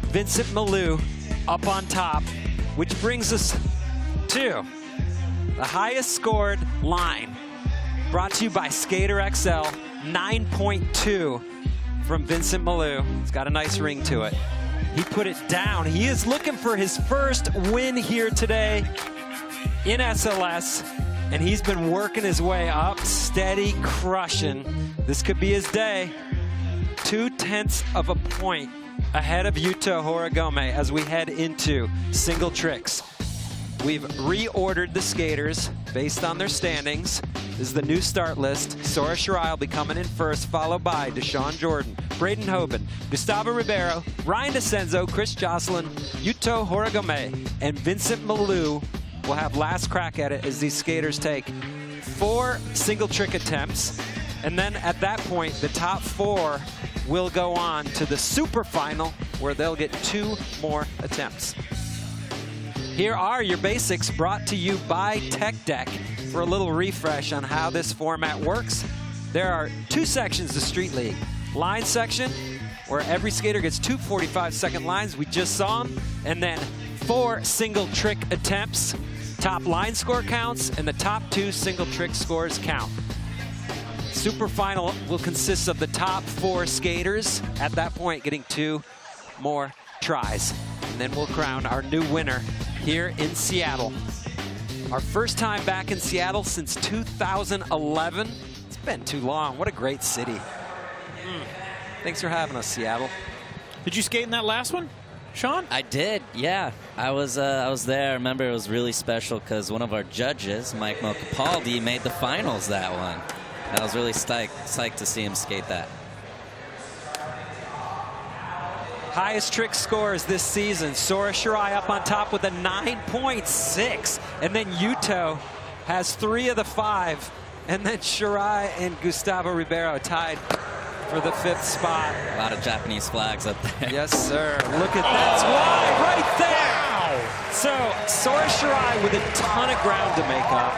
Speaker 1: Vincent Milou up on top, which brings us to the highest scored line, brought to you by Skater XL, 9.2 from Vincent Milou. It's got a nice ring to it. He put it down. He is looking for his first win here today in SLS. And he's been working his way up, steady, crushing. This could be his day. 0.2 of a point ahead of Yuto Horigome as we head into single tricks. We've reordered the skaters based on their standings. This is the new start list. Sora Shirai will be coming in first, followed by Deshawn Jordan, Braden Hoban, Gustavo Ribeiro, Ryan Decenzo, Chris Joslin, Yuto Horigome, and Vincent Milou will have last crack at it as these skaters take 4 single trick attempts. And then at that point, the top 4 will go on to the super final where they'll get 2 more attempts. Here are your basics brought to you by Tech Deck. For a little refresh on how this format works, there are 2 sections of Street League. Line section, where every skater gets 2 45-second lines, we just saw them, and then 4 single trick attempts. Top line score counts, and the top 2 single trick scores count. Super final will consist of the top 4 skaters at that point getting 2 more tries. And then we'll crown our new winner here in Seattle. Our first time back in Seattle since 2011. It's been too long. What a great city. Thanks for having us, Seattle.
Speaker 3: Did you skate in that last one, Sean?
Speaker 4: I did, yeah. I was there. I remember it was really special because one of our judges, Mike Capaldi, made the finals that one. And I was really psyched to see him skate that.
Speaker 1: Highest trick scores this season. Sora Shirai up on top with a 9.6. And then Yuto has 3 of the 5. And then Shirai and Gustavo Ribeiro tied for the 5th spot.
Speaker 4: A lot of Japanese flags up there.
Speaker 1: Yes, sir. Look at that. Why right there. Wow. So Sora Shirai with a ton of ground to make up.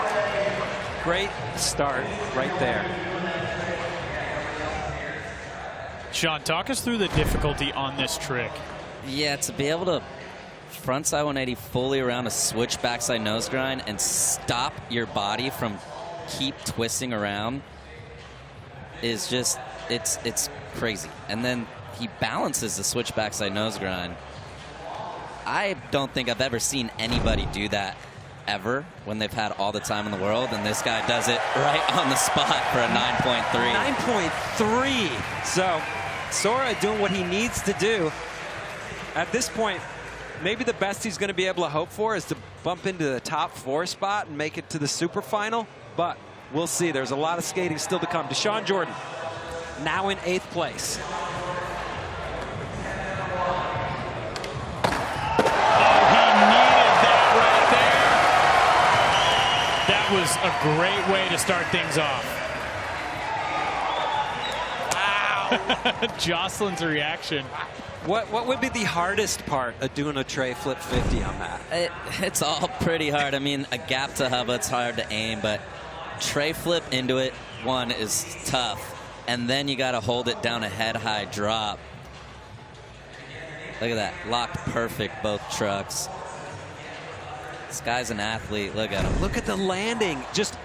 Speaker 1: Great start right there.
Speaker 3: Sean, talk us through the difficulty on this trick.
Speaker 4: Yeah, to be able to frontside 180 fully around a switch backside nose grind and stop your body from keep twisting around is just, it's crazy. And then he balances the switch backside nose grind. I don't think I've ever seen anybody do that ever when they've had all the time in the world, and this guy does it right on the spot for a 9.3.
Speaker 1: 9.3. So Sora doing what he needs to do. At this point, maybe the best he's going to be able to hope for is to bump into the top 4 spot and make it to the super final, but we'll see. There's a lot of skating still to come. Deshawn Jordan now in 8th place.
Speaker 3: Was a great way to start things off.
Speaker 1: Wow.
Speaker 3: Joslin's reaction.
Speaker 1: What would be the hardest part of doing a tray flip 50 on that?
Speaker 4: It's all pretty hard. I mean, a gap to hubba, it's hard to aim, but tray flip into it, one, is tough. And then you got to hold it down a head-high drop. Look at that. Locked perfect, both trucks. This guy's an athlete. Look at him.
Speaker 1: Look at the landing. Just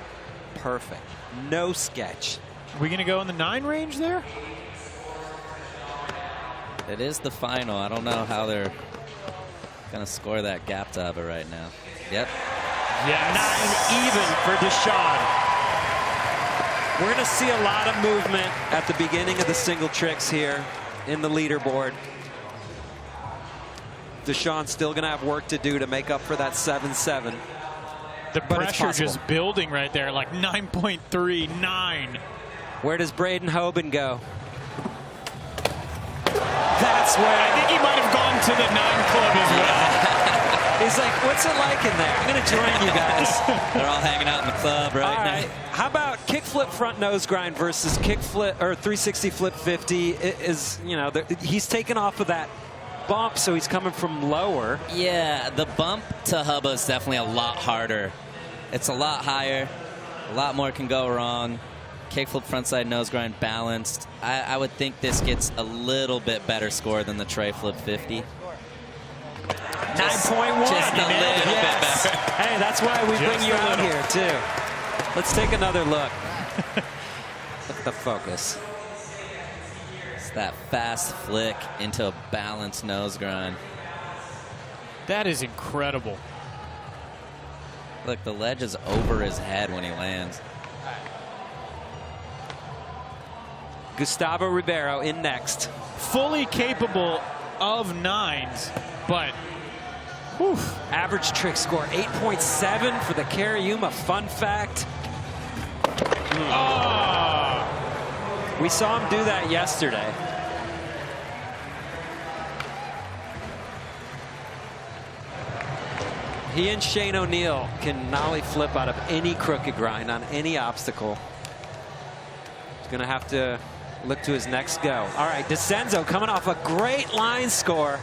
Speaker 1: perfect. No sketch.
Speaker 3: Are we going to go in the 9 range there?
Speaker 4: It is the final. I don't know how they're going to score that gap to hubba right now. Yep.
Speaker 1: Yes. 9 even for Deshawn. We're going to see a lot of movement at the beginning of the single tricks here in the leaderboard. Deshawn's still going to have work to do to make up for that 7-7.
Speaker 3: The pressure just building right there, like 9.39.
Speaker 1: Where does Braden Hoban go? That's where
Speaker 3: I think he might have gone to the 9 club as well.
Speaker 1: He's like, what's it like in there? I'm going to join you guys.
Speaker 4: They're all hanging out in the club right now.
Speaker 1: How about kickflip front nose grind versus kickflip or 360 flip 50? He's taken off of that bump, so he's coming from lower.
Speaker 4: Yeah, the bump to hubba is definitely a lot harder. It's a lot higher. A lot more can go wrong. Kickflip frontside nose grind balanced. I would think this gets a little bit better score than the tray flip 50.
Speaker 1: 9.1.
Speaker 4: Just a little bit better.
Speaker 1: Hey, that's why we bring you out here, too. Let's take another look. Look at the focus.
Speaker 4: It's that fast flick into a balanced nose grind.
Speaker 3: That is incredible.
Speaker 4: Look, the ledge is over his head when he lands.
Speaker 1: Gustavo Ribeiro in next.
Speaker 3: Fully capable of 9s, but whew.
Speaker 1: Average trick score 8.7 for the Cariuma. Fun fact.
Speaker 3: Oh.
Speaker 1: We saw him do that yesterday. He and Shane O'Neill can nollie flip out of any crooked grind on any obstacle. He's going to have to look to his next go. All right, Decenzo coming off a great line score.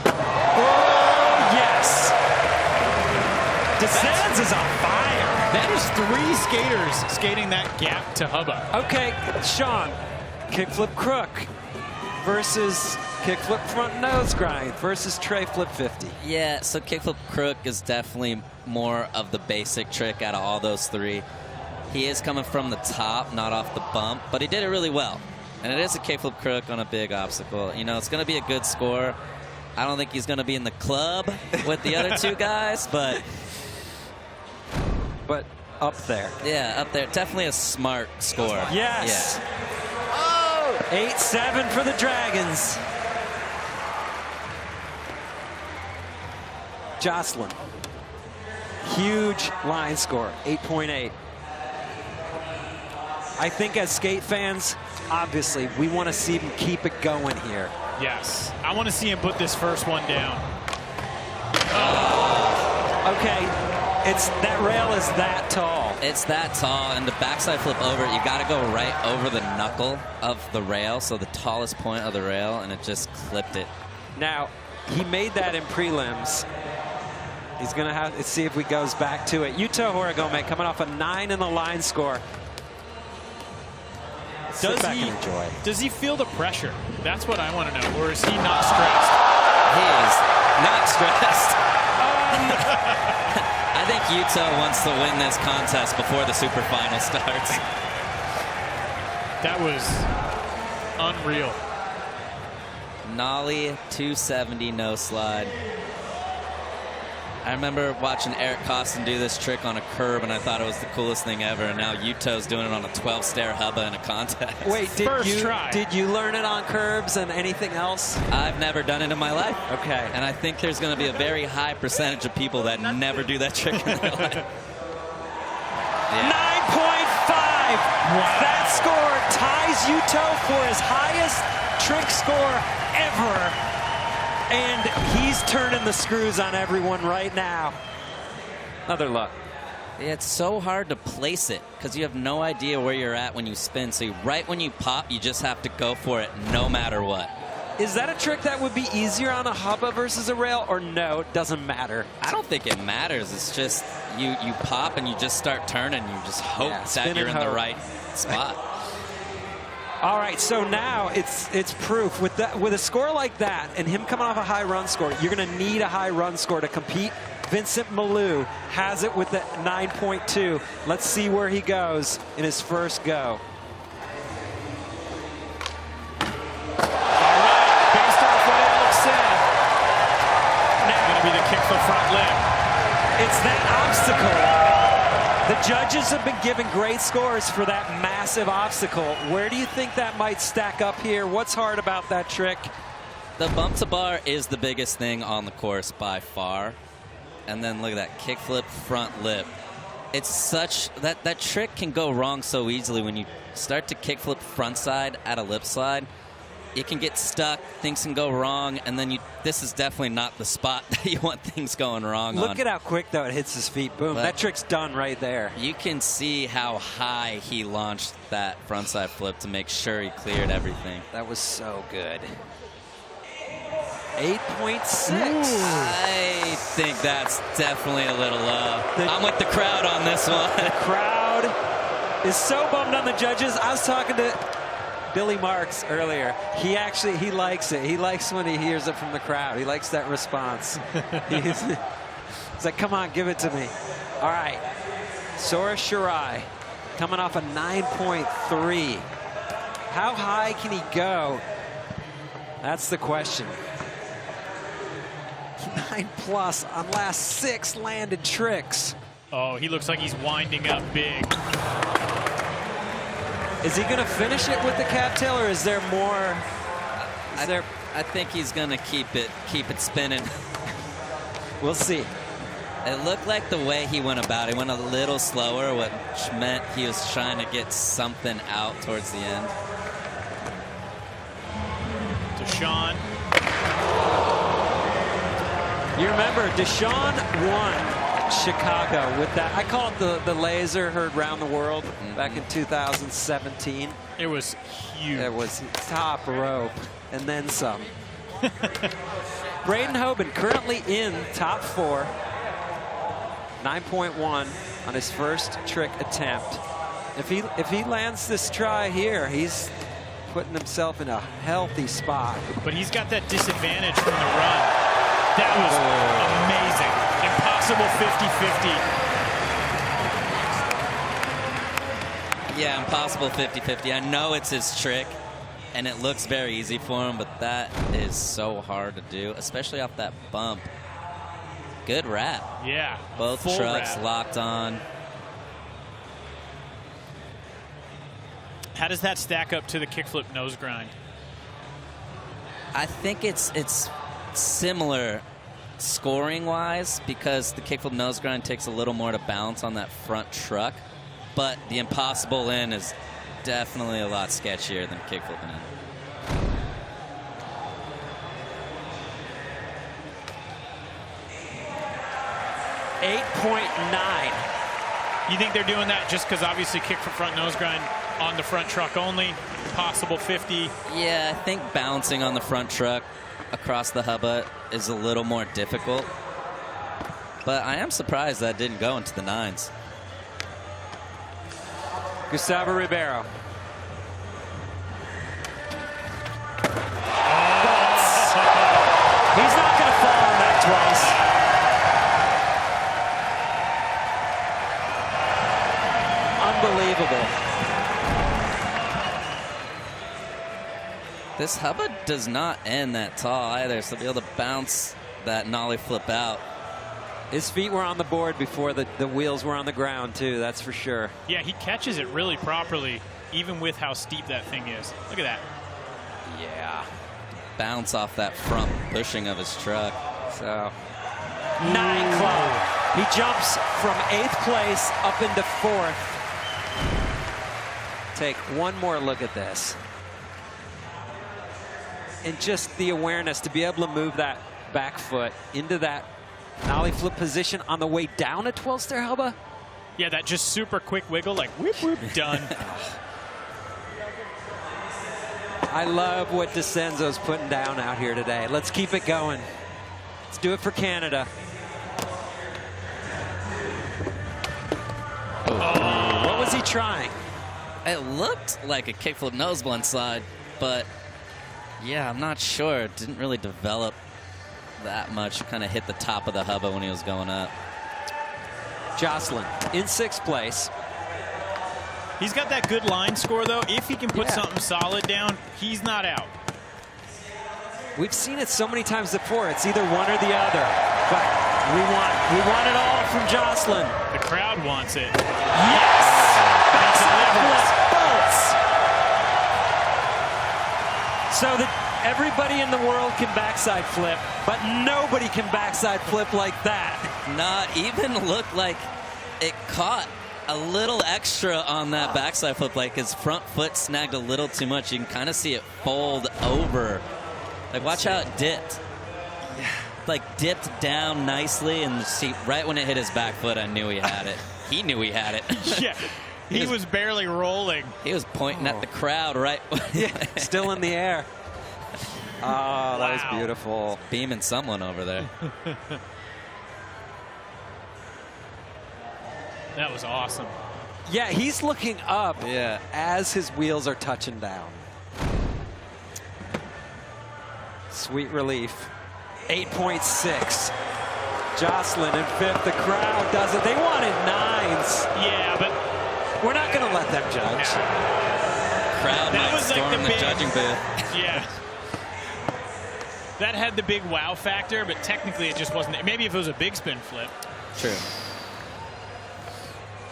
Speaker 1: Oh, yes. Decenzo's on fire.
Speaker 3: That is 3 skaters skating that gap to hubba.
Speaker 1: Okay, Sean, kickflip crook versus kickflip front nose grind versus tray flip 50.
Speaker 4: Yeah, so kickflip crook is definitely more of the basic trick out of all those 3. He is coming from the top, not off the bump, but he did it really well. And it is a kickflip crook on a big obstacle. You know, it's going to be a good score. I don't think he's going to be in the club with the other 2 guys, but
Speaker 1: up there.
Speaker 4: Yeah, up there. Definitely a smart score.
Speaker 1: Yes.
Speaker 4: Yeah.
Speaker 1: Oh! 8-7 for the Dragons. Joslin. Huge line score, 8.8. I think as skate fans, obviously, we want to see him keep it going here.
Speaker 3: Yes. I want to see him put this first one down.
Speaker 1: Okay. That rail is that tall.
Speaker 4: It's that tall, and the backside flip over, you got to go right over the knuckle of the rail, so the tallest point of the rail, and it just clipped it.
Speaker 1: Now, he made that in prelims. He's going to have to see if he goes back to it. Yuto Horigome coming off a 9 in the line score.
Speaker 3: Does he feel the pressure? That's what I want to know. Or is he not stressed?
Speaker 4: He is not stressed. I think Yuto wants to win this contest before the super final starts.
Speaker 3: That was unreal.
Speaker 4: Nollie 270 no slide. I remember watching Eric Costin do this trick on a curb, and I thought it was the coolest thing ever. And now Yuto's doing it on a 12-stair hubba in a contest.
Speaker 1: Wait, did you learn it on curbs and anything else?
Speaker 4: I've never done it in my life.
Speaker 1: Okay.
Speaker 4: And I think there's going to be a very high percentage of people that never do that trick in their life.
Speaker 1: Yeah. 9.5. Wow. That score ties Yuto for his highest trick score ever. And he's turning the screws on everyone right now. Another look.
Speaker 4: It's so hard to place it because you have no idea where you're at when you spin. So right when you pop, you just have to go for it no matter what.
Speaker 1: Is that a trick that would be easier on a hubba versus a rail, or no, it doesn't matter?
Speaker 4: I don't think it matters. It's just you pop and you just start turning. You just hope that you're in the right spot.
Speaker 1: All right, so now it's proof. With a score like that and him coming off a high run score, you're going to need a high run score to compete. Vincent Milou has it with the 9.2. Let's see where he goes in his first go.
Speaker 3: The kick for front lip.
Speaker 1: It's that obstacle. The judges have been given great scores for that massive obstacle. Where do you think that might stack up here? What's hard about that trick?
Speaker 4: The bump to bar is the biggest thing on the course by far. And then look at that kickflip front lip. It's such that trick can go wrong so easily when you start to kickflip front side at a lip slide. It can get stuck, things can go wrong, and then this is definitely not the spot that you want things going wrong on.
Speaker 1: Look at how quick, though, it hits his feet. Boom, that trick's done right there.
Speaker 4: You can see how high he launched that frontside flip to make sure he cleared everything.
Speaker 1: That was so good. 8.6.
Speaker 4: I think that's definitely a little low. I'm with the crowd on this one.
Speaker 1: The crowd is so bummed on the judges. I was talking to Billy Marks earlier. He likes it. He likes when he hears it from the crowd. He likes that response. He's like, come on, give it to me. All right. Sora Shirai coming off a 9.3. How high can he go? That's the question. 9+ on last 6 landed tricks.
Speaker 3: Oh, he looks like he's winding up big.
Speaker 1: Is he going to finish it with the cattail, or is there more?
Speaker 4: I think he's going to keep it spinning.
Speaker 1: We'll see.
Speaker 4: It looked like the way he went about it, he went a little slower, which meant he was trying to get something out towards the end.
Speaker 3: Deshawn.
Speaker 1: You remember, Deshawn won Chicago with that. I call it the laser heard round the world back in 2017.
Speaker 3: It was huge.
Speaker 1: It was top rope and then some. Braden Hoban currently in top 4. 9.1 on his first trick attempt. If he lands this try here, he's putting himself in a healthy spot.
Speaker 3: But he's got that disadvantage from the run. That was amazing. Impossible 50-50.
Speaker 4: Yeah, impossible 50-50. I know it's his trick, and it looks very easy for him, but that is so hard to do, especially off that bump. Good wrap.
Speaker 3: Yeah.
Speaker 4: Both trucks locked on.
Speaker 3: How does that stack up to the kickflip nose grind?
Speaker 4: I think it's similar scoring-wise because the kickflip nose grind takes a little more to balance on that front truck, but the impossible in is definitely a lot sketchier than kickflipping in.
Speaker 3: You think they're doing that just because obviously kick for front nose grind on the front truck only, possible 50?
Speaker 4: Yeah, I think bouncing on the front truck across the hubba is a little more difficult. But I am surprised that didn't go into the 9s.
Speaker 1: Gustavo Ribeiro. He's not going to fall on that twice. Unbelievable.
Speaker 4: This hubba does not end that tall either, so to be able to bounce that nollie flip out.
Speaker 1: His feet were on the board before the wheels were on the ground, too, that's for sure.
Speaker 3: Yeah, he catches it really properly, even with how steep that thing is. Look at that.
Speaker 1: Yeah.
Speaker 4: Bounce off that front bushing of his truck.
Speaker 1: So, 9 club. He jumps from 8th place up into 4th. Take one more look at this. And just the awareness to be able to move that back foot into that nollie flip position on the way down a 12-stair hubba.
Speaker 3: Yeah, that just super quick wiggle, like whoop, whoop, done.
Speaker 1: I love what Decenzo's putting down out here today. Let's keep it going. Let's do it for Canada. What was he trying?
Speaker 4: It looked like a kickflip nose blunt slide, but yeah, I'm not sure. It didn't really develop that much. Kind of hit the top of the hubba when he was going up.
Speaker 1: Joslin in 6th place.
Speaker 3: He's got that good line score, though. If he can put something solid down, he's not out.
Speaker 1: We've seen it so many times before. It's either one or the other. But we want it all from Joslin.
Speaker 3: The crowd wants it.
Speaker 1: Yes! Backside flip, bolts. So that everybody in the world can backside flip, but nobody can backside flip like that.
Speaker 4: Not even looked like it caught a little extra on that backside flip, like his front foot snagged a little too much. You can kind of see it fold over. Like, watch how it dipped. Like, dipped down nicely, and see, right when it hit his back foot, I knew he had it. He knew he had it.
Speaker 3: Yeah, he was barely rolling.
Speaker 4: He was pointing at the crowd, right?
Speaker 1: Yeah, still in the air. Oh, that was beautiful.
Speaker 4: Beaming someone over there.
Speaker 3: That was awesome.
Speaker 1: Yeah, he's looking up
Speaker 4: Yeah.
Speaker 1: as his wheels are touching down. Sweet relief. 8.6. Joslin in 5th. The crowd does it. They wanted 9s.
Speaker 3: Yeah, but
Speaker 1: We're not going to let them judge.
Speaker 4: Crowd
Speaker 3: That
Speaker 4: might
Speaker 3: was like
Speaker 4: storm
Speaker 3: the
Speaker 4: the
Speaker 3: big-
Speaker 4: judging booth.
Speaker 3: yeah. That had the big wow factor, but technically it just wasn't. Maybe if it was a big spin flip.
Speaker 4: True.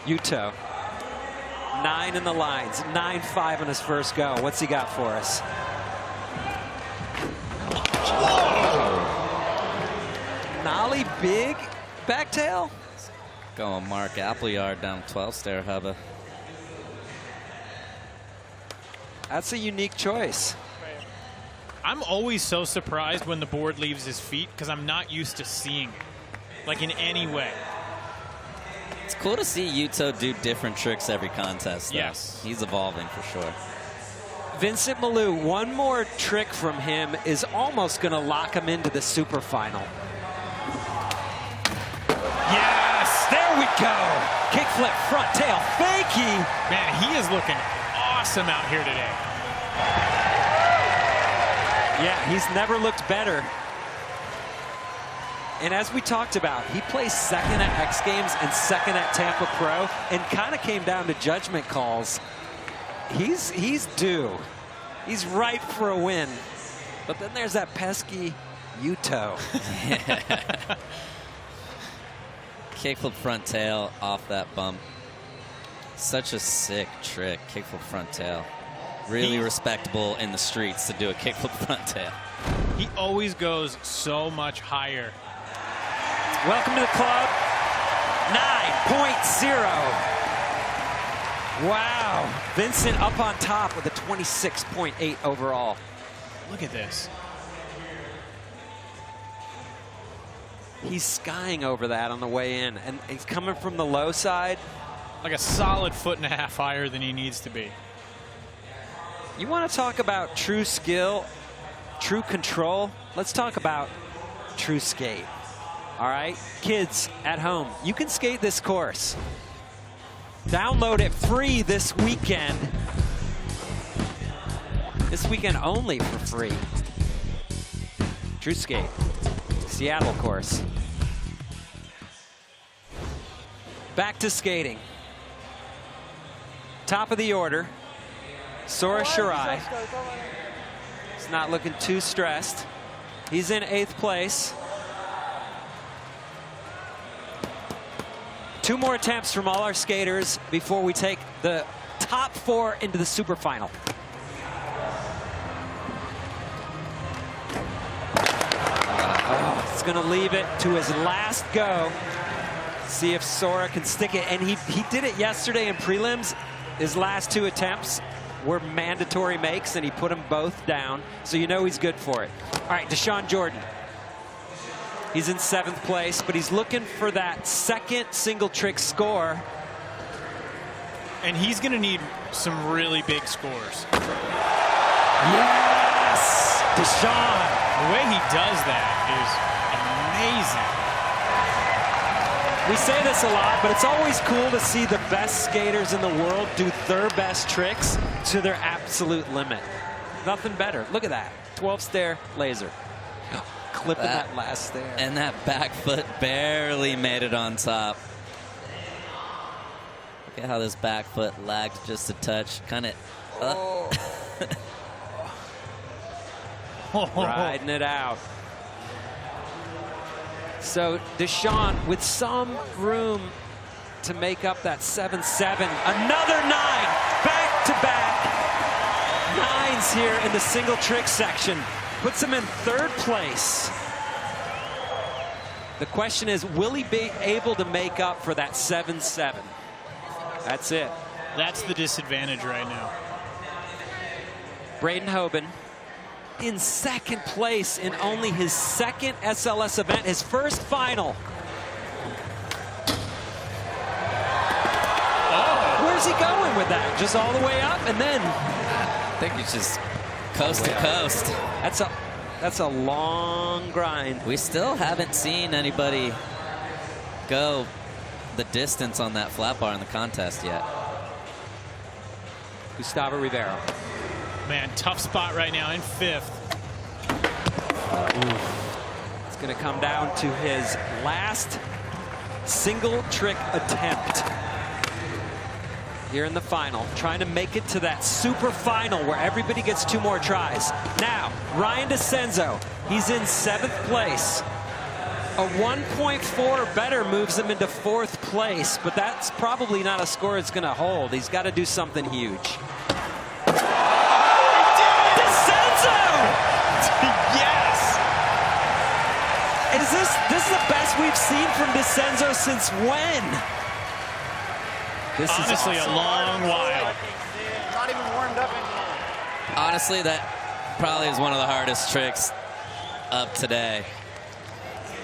Speaker 1: Yuto. 9 in the lines. 9.5 on his first go. What's he got for us? Nollie big backtail?
Speaker 4: Going Mark Appleyard down 12 stair hubba.
Speaker 1: That's a unique choice.
Speaker 3: I'm always so surprised when the board leaves his feet because I'm not used to seeing it, like in any way.
Speaker 4: It's cool to see Yuto do different tricks every contest, though.
Speaker 3: Yes.
Speaker 4: He's evolving for sure.
Speaker 1: Vincent Milou, one more trick from him is almost going to lock him into the super final.
Speaker 3: Yes!
Speaker 1: There we go. Kickflip, front tail, fakie.
Speaker 3: Man, he is looking awesome out here today.
Speaker 1: Yeah, he's never looked better. And as we talked about, he placed 2nd at X Games and 2nd at Tampa Pro and kind of came down to judgment calls. He's due. He's ripe for a win. But then there's that pesky Yuto.
Speaker 4: Kickflip front tail off that bump. Such a sick trick, kickflip front tail. Really respectable in the streets to do a kickflip front tail.
Speaker 3: He always goes so much higher.
Speaker 1: Welcome to the club. 9.0. Wow. Vincent up on top with a 26.8 overall.
Speaker 3: Look at this.
Speaker 1: He's skying over that on the way in, and he's coming from the low side.
Speaker 3: Like a solid 1.5 feet higher than he needs to be.
Speaker 1: You want to talk about true skill, true control? Let's talk about true skate. All right, kids at home, you can skate this course. Download it free this weekend. This weekend only for free. True Skate, Seattle course. Back to skating. Top of the order, Sora Shirai. He's not looking too stressed. He's in 8th place. 2 more attempts from all our skaters before we take the top 4 into the super final. Oh, he's going to leave it to his last go. See if Sora can stick it. And he did it yesterday in prelims. His last 2 attempts were mandatory makes, and he put them both down. So you know he's good for it. All right, Deshawn Jordan. He's in 7th place, but he's looking for that 2nd single trick score
Speaker 3: and he's going to need some really big scores.
Speaker 1: Yes! Deshawn.
Speaker 3: The way he does that is amazing.
Speaker 1: We say this a lot, but it's always cool to see the best skaters in the world do their best tricks to their absolute limit. Nothing better. Look at that. 12-stair laser. Clipping that last stair.
Speaker 4: And that back foot barely made it on top. Look at how this back foot lagged just a touch. Kind of.
Speaker 1: Riding it out. So Deshawn with some room to make up that 7-7. Another 9, back-to-back 9s here in the single trick section. Puts him in 3rd place. The question is, will he be able to make up for that 7-7? That's it.
Speaker 3: That's the disadvantage right now.
Speaker 1: Braden Hoban in 2nd place in only his 2nd SLS event, his first final. Where's he going with that? Just all the way up, and then
Speaker 4: I think he's just coast to coast.
Speaker 1: That's a long grind.
Speaker 4: We still haven't seen anybody go the distance on that flat bar in the contest yet.
Speaker 1: Gustavo Ribeiro.
Speaker 3: Man, tough spot right now in 5th.
Speaker 1: It's going to come down to his last single trick attempt here in the final, trying to make it to that super final where everybody gets 2 more tries. Now, Ryan Decenzo, he's in 7th place. A 1.4 better moves him into 4th place, but that's probably not a score it's going to hold. He's got to do something huge.
Speaker 3: Yes!
Speaker 1: And this is the best we've seen from Decenzo since when? This
Speaker 3: honestly
Speaker 1: is awesome.
Speaker 3: A long while.
Speaker 7: Not even warmed up anymore.
Speaker 4: Honestly, that probably is one of the hardest tricks of today.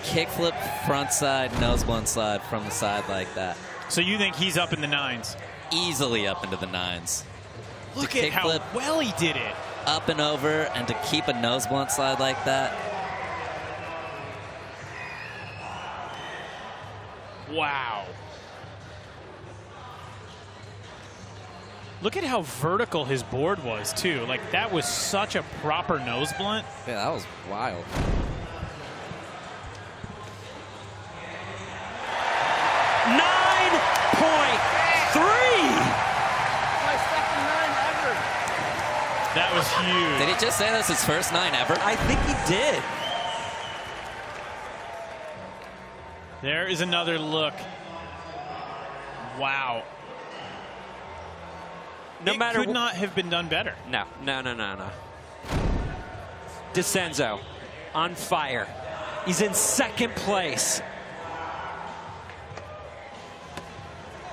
Speaker 4: Kickflip frontside, nose blunt slide from the side like that.
Speaker 3: So you think he's up in the 9s?
Speaker 4: Easily up into the 9s.
Speaker 3: Look at how well he did it.
Speaker 4: Up and over, and to keep a nose blunt slide like that.
Speaker 3: Wow. Look at how vertical his board was, too. Like, that was such a proper nose blunt.
Speaker 4: Yeah, that was wild.
Speaker 3: That was huge.
Speaker 4: Did he just say that's his first 9 ever?
Speaker 1: I think he did.
Speaker 3: There is another look. Wow.
Speaker 1: No matter
Speaker 3: could not have been done better.
Speaker 1: No. Decenzo on fire. He's in 2nd place.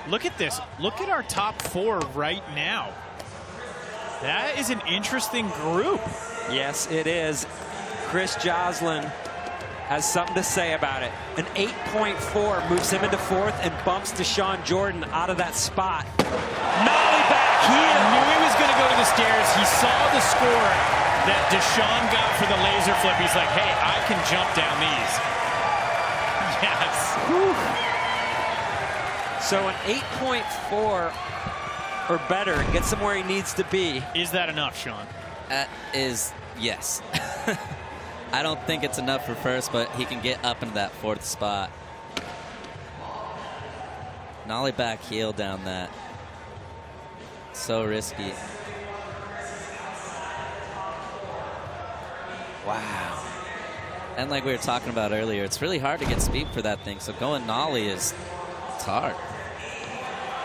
Speaker 3: Look at this. Look at our top 4 right now. That is an interesting group.
Speaker 1: Yes, it is. Chris Joslin has something to say about it. An 8.4 moves him into 4th and bumps Deshawn Jordan out of that spot. Nollie back
Speaker 3: I
Speaker 1: heel.
Speaker 3: knew he was going to go to the stairs. He saw the score that Deshawn got for the laser flip. He's like, hey, I can jump down these. Yes.
Speaker 1: Whew. So an 8.4 or better gets him where he needs to be.
Speaker 3: Is that enough, Sean?
Speaker 4: That is, yes. I don't think it's enough for first, but he can get up into that 4th spot. Nollie back heel down that. So risky. Wow. And like we were talking about earlier, it's really hard to get speed for that thing, so going nollie it's hard.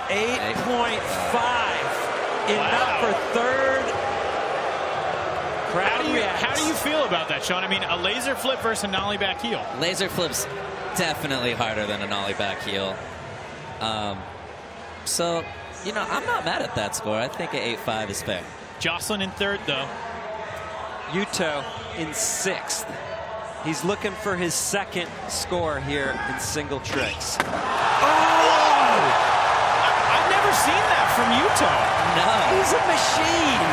Speaker 1: 8.5. Enough for 3rd. Crowd reacts.
Speaker 3: How do you feel about that, Sean? I mean, a laser flip versus a nollie back heel.
Speaker 4: Laser flip's definitely harder than a nollie back heel. So, you know, I'm not mad at that score. I think an 8.5 is fair.
Speaker 3: Joslin in 3rd, though.
Speaker 1: Yuto in 6th. He's looking for his 2nd score here in single tricks.
Speaker 3: I've never seen that from Yuto.
Speaker 4: No.
Speaker 1: He's a machine.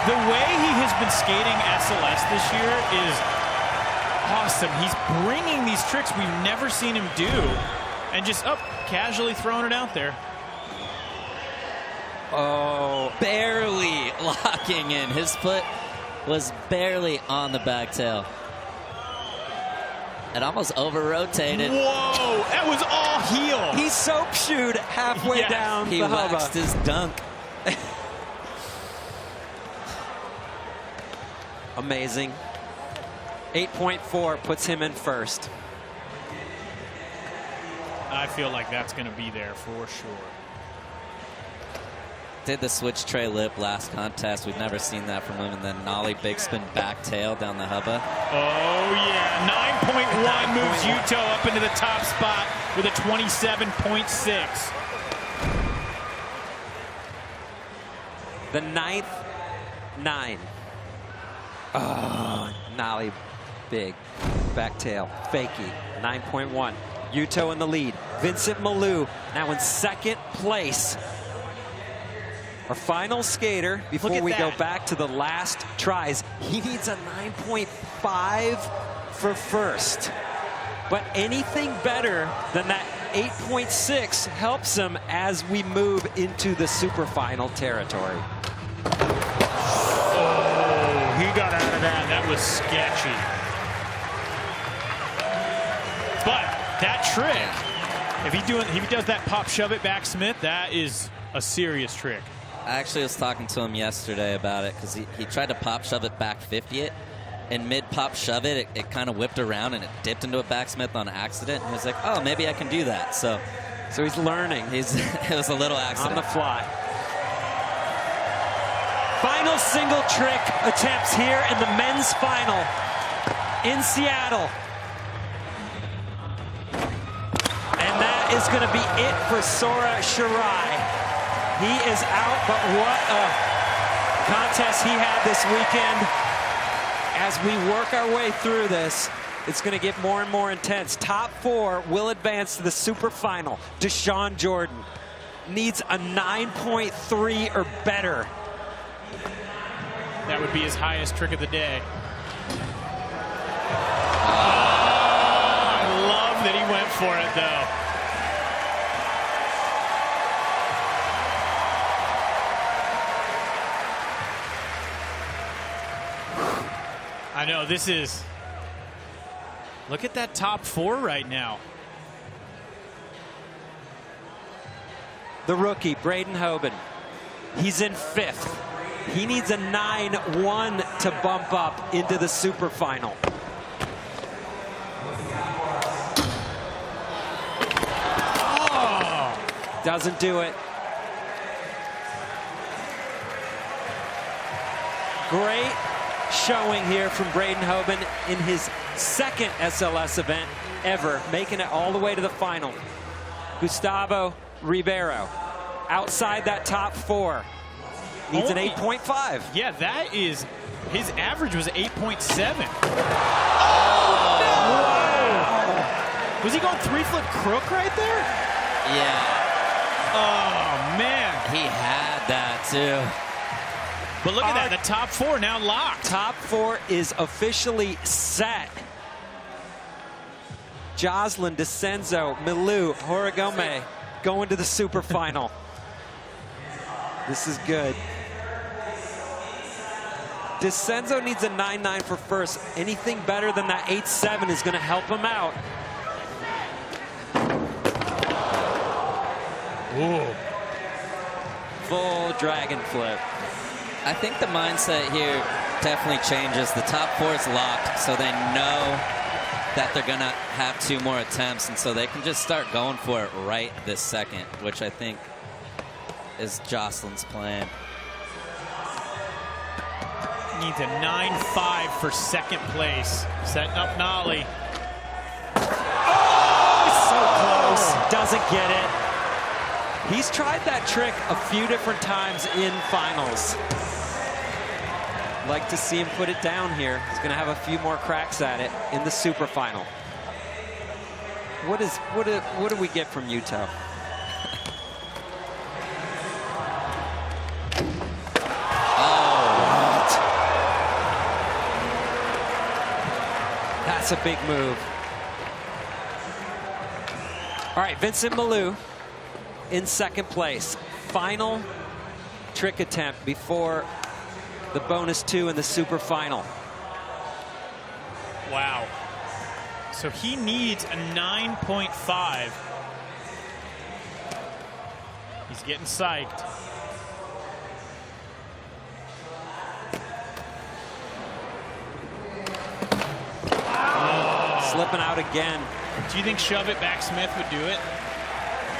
Speaker 3: The way he has been skating SLS this year is awesome. He's bringing these tricks we've never seen him do and just casually throwing it out there.
Speaker 4: Oh, barely locking in. His foot was barely on the back tail. It almost over-rotated.
Speaker 3: Whoa, that was all heel.
Speaker 1: He soap shoed halfway down
Speaker 4: He
Speaker 1: the hubba.
Speaker 4: waxed his dunk.
Speaker 1: Amazing. 8.4 puts him in first.
Speaker 3: I feel like that's going to be there for sure.
Speaker 4: Did the switch tray lip last contest. We've never seen that from him. And then nollie big spin back tail down the hubba.
Speaker 3: Oh, yeah. 9.1 moves Yuto up into the top spot with a 27.6.
Speaker 1: The 9th 9. Oh, nollie big back tail. Fakey. 9.1. Yuto in the lead. Vincent Milou now in second place. Our final skater, before we go back to the last tries, he needs a 9.5 for first. But anything better than that 8.6 helps him as we move into the super final territory.
Speaker 3: Oh, he got out of that. That was sketchy. But that trick, if he does that pop shove it back Smith, that is a serious trick.
Speaker 4: I actually was talking to him yesterday about it because he tried to pop shove it back 50 it, and mid pop shove it kind of whipped around and it dipped into a backsmith on accident. And he was like, oh, maybe I can do that. So
Speaker 1: he's learning.
Speaker 4: It was a little accident.
Speaker 1: On the fly. Final single trick attempts here in the men's final in Seattle. And that is going to be it for Sora Shirai. He is out, but what a contest he had this weekend. As we work our way through this, it's going to get more and more intense. Top 4 will advance to the super final. Deshawn Jordan needs a 9.3 or better.
Speaker 3: That would be his highest trick of the day. Oh, I love that he went for it, though. I know, this is... Look at that top 4 right now.
Speaker 1: The rookie, Braden Hoban. He's in 5th. He needs a 9-1 to bump up into the super final. Oh, doesn't do it. Great showing here from Braden Hoban in his 2nd SLS event ever, making it all the way to the final. Gustavo Ribeiro outside that top 4. Needs an 8.5.
Speaker 3: Yeah, that is, his average was 8.7. Oh, no! Was he going 3-flip crook right there?
Speaker 4: Yeah.
Speaker 3: Oh, man.
Speaker 4: He had that, too.
Speaker 3: But look at that, the top 4 now locked.
Speaker 1: Top 4 is officially set. Joslin, Decenzo, Milou, Horigome going to the super final. This is good. Decenzo needs a 9.9 for first. Anything better than that 8.7 is going to help him out.
Speaker 3: Ooh.
Speaker 1: Full dragon flip.
Speaker 4: I think the mindset here definitely changes. The top 4 is locked, so they know that they're going to have 2 more attempts, and so they can just start going for it right this second, which I think is Joslin's plan.
Speaker 3: Needs a 9.5 for 2nd place. Setting up nollie.
Speaker 1: Oh, so close. Doesn't get it. He's tried that trick a few different times in finals. Like to see him put it down here. He's going to have a few more cracks at it in the super final. What do we get from Yuto? That's a big move. All right, Vincent Milou in second place. Final trick attempt before the bonus 2 in the super final.
Speaker 3: Wow. So he needs a 9.5. He's getting psyched.
Speaker 1: Slipping out again.
Speaker 3: Do you think Shove It Back Smith would do it?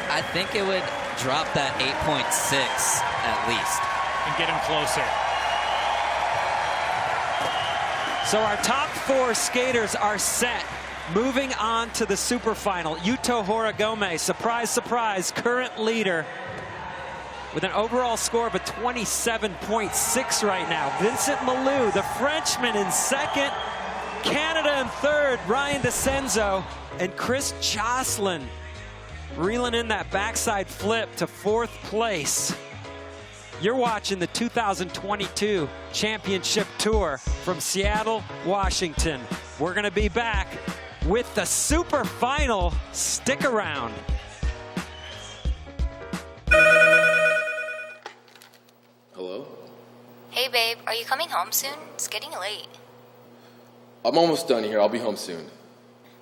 Speaker 4: I think it would drop that 8.6 at least.
Speaker 3: And get him closer.
Speaker 1: So our top 4 skaters are set. Moving on to the super final. Yuto Horigome, surprise, surprise, current leader with an overall score of a 27.6 right now. Vincent Milou, the Frenchman, in second. Canada in third, Ryan Decenzo, and Chris Joslin reeling in that backside flip to 4th place. You're watching the 2022 Championship Tour from Seattle, Washington. We're going to be back with the super final. Stick around.
Speaker 8: Hello?
Speaker 9: Hey babe, are you coming home soon? It's getting late.
Speaker 8: I'm almost done here. I'll be home soon.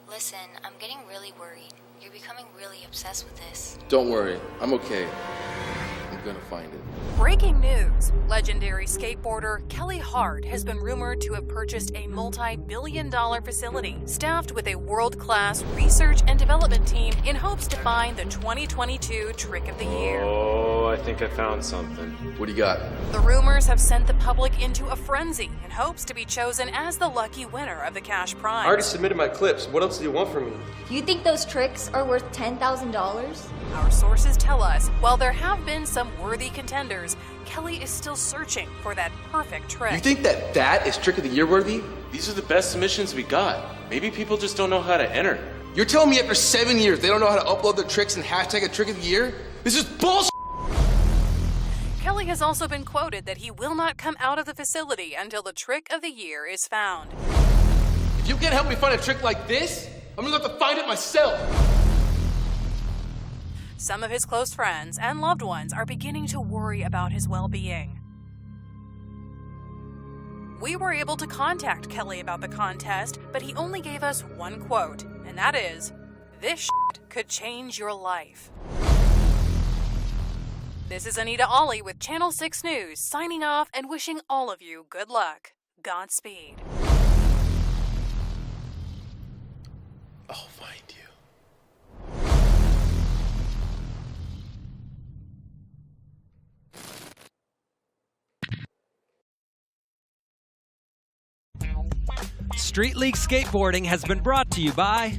Speaker 9: Listen, I'm getting really worried. You're becoming really obsessed with this.
Speaker 8: Don't worry. I'm okay. I'm gonna find it.
Speaker 10: Breaking news. Legendary skateboarder Kelly Hart has been rumored to have purchased a multi-billion-dollar facility staffed with a world-class research and development team in hopes to find the 2022 Trick of the Year.
Speaker 11: Oh, I think I found something.
Speaker 8: What do you got?
Speaker 10: The rumors have sent the public into a frenzy in hopes to be chosen as the lucky winner of the cash prize.
Speaker 11: I already submitted my clips. What else do you want from me?
Speaker 12: You think those tricks are worth $10,000?
Speaker 10: Our sources tell us, while there have been some worthy contenders, Kelly is still searching for that perfect trick.
Speaker 8: You think that is Trick of the Year worthy?
Speaker 11: These are the best submissions we got. Maybe people just don't know how to enter.
Speaker 8: You're telling me after 7 years they don't know how to upload their tricks and hashtag a Trick of the Year? This is bullshit!
Speaker 10: Kelly has also been quoted that he will not come out of the facility until the Trick of the Year is found.
Speaker 8: If you can't help me find a trick like this, I'm gonna have to find it myself.
Speaker 10: Some of his close friends and loved ones are beginning to worry about his well-being. We were able to contact Kelly about the contest, but he only gave us one quote, and that is, "This shit could change your life." This is Anita Ollie with Channel 6 News, signing off and wishing all of you good luck. Godspeed.
Speaker 8: I'll find you.
Speaker 1: Street League Skateboarding has been brought to you by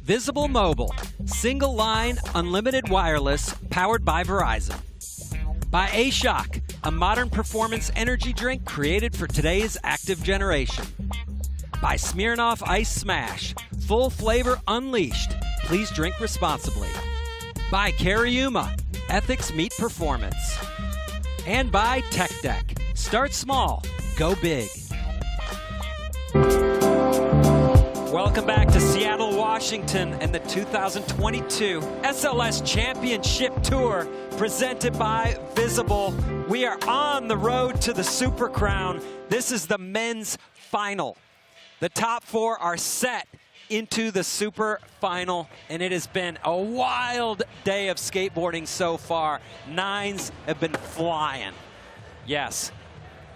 Speaker 1: Visible Mobile, single line, unlimited wireless, powered by Verizon. By Shoc, a modern performance energy drink created for today's active generation. By Smirnoff Ice Smash, full flavor unleashed. Please drink responsibly. By Cariuma, ethics meet performance. And by Tech Deck, start small, go big. Welcome back to Seattle, Washington, and the 2022 SLS Championship Tour presented by Visible. We are on the road to the Super Crown. This is the men's final. The top 4 are set into the Super Final, and it has been a wild day of skateboarding so far. 9s have been flying. Yes.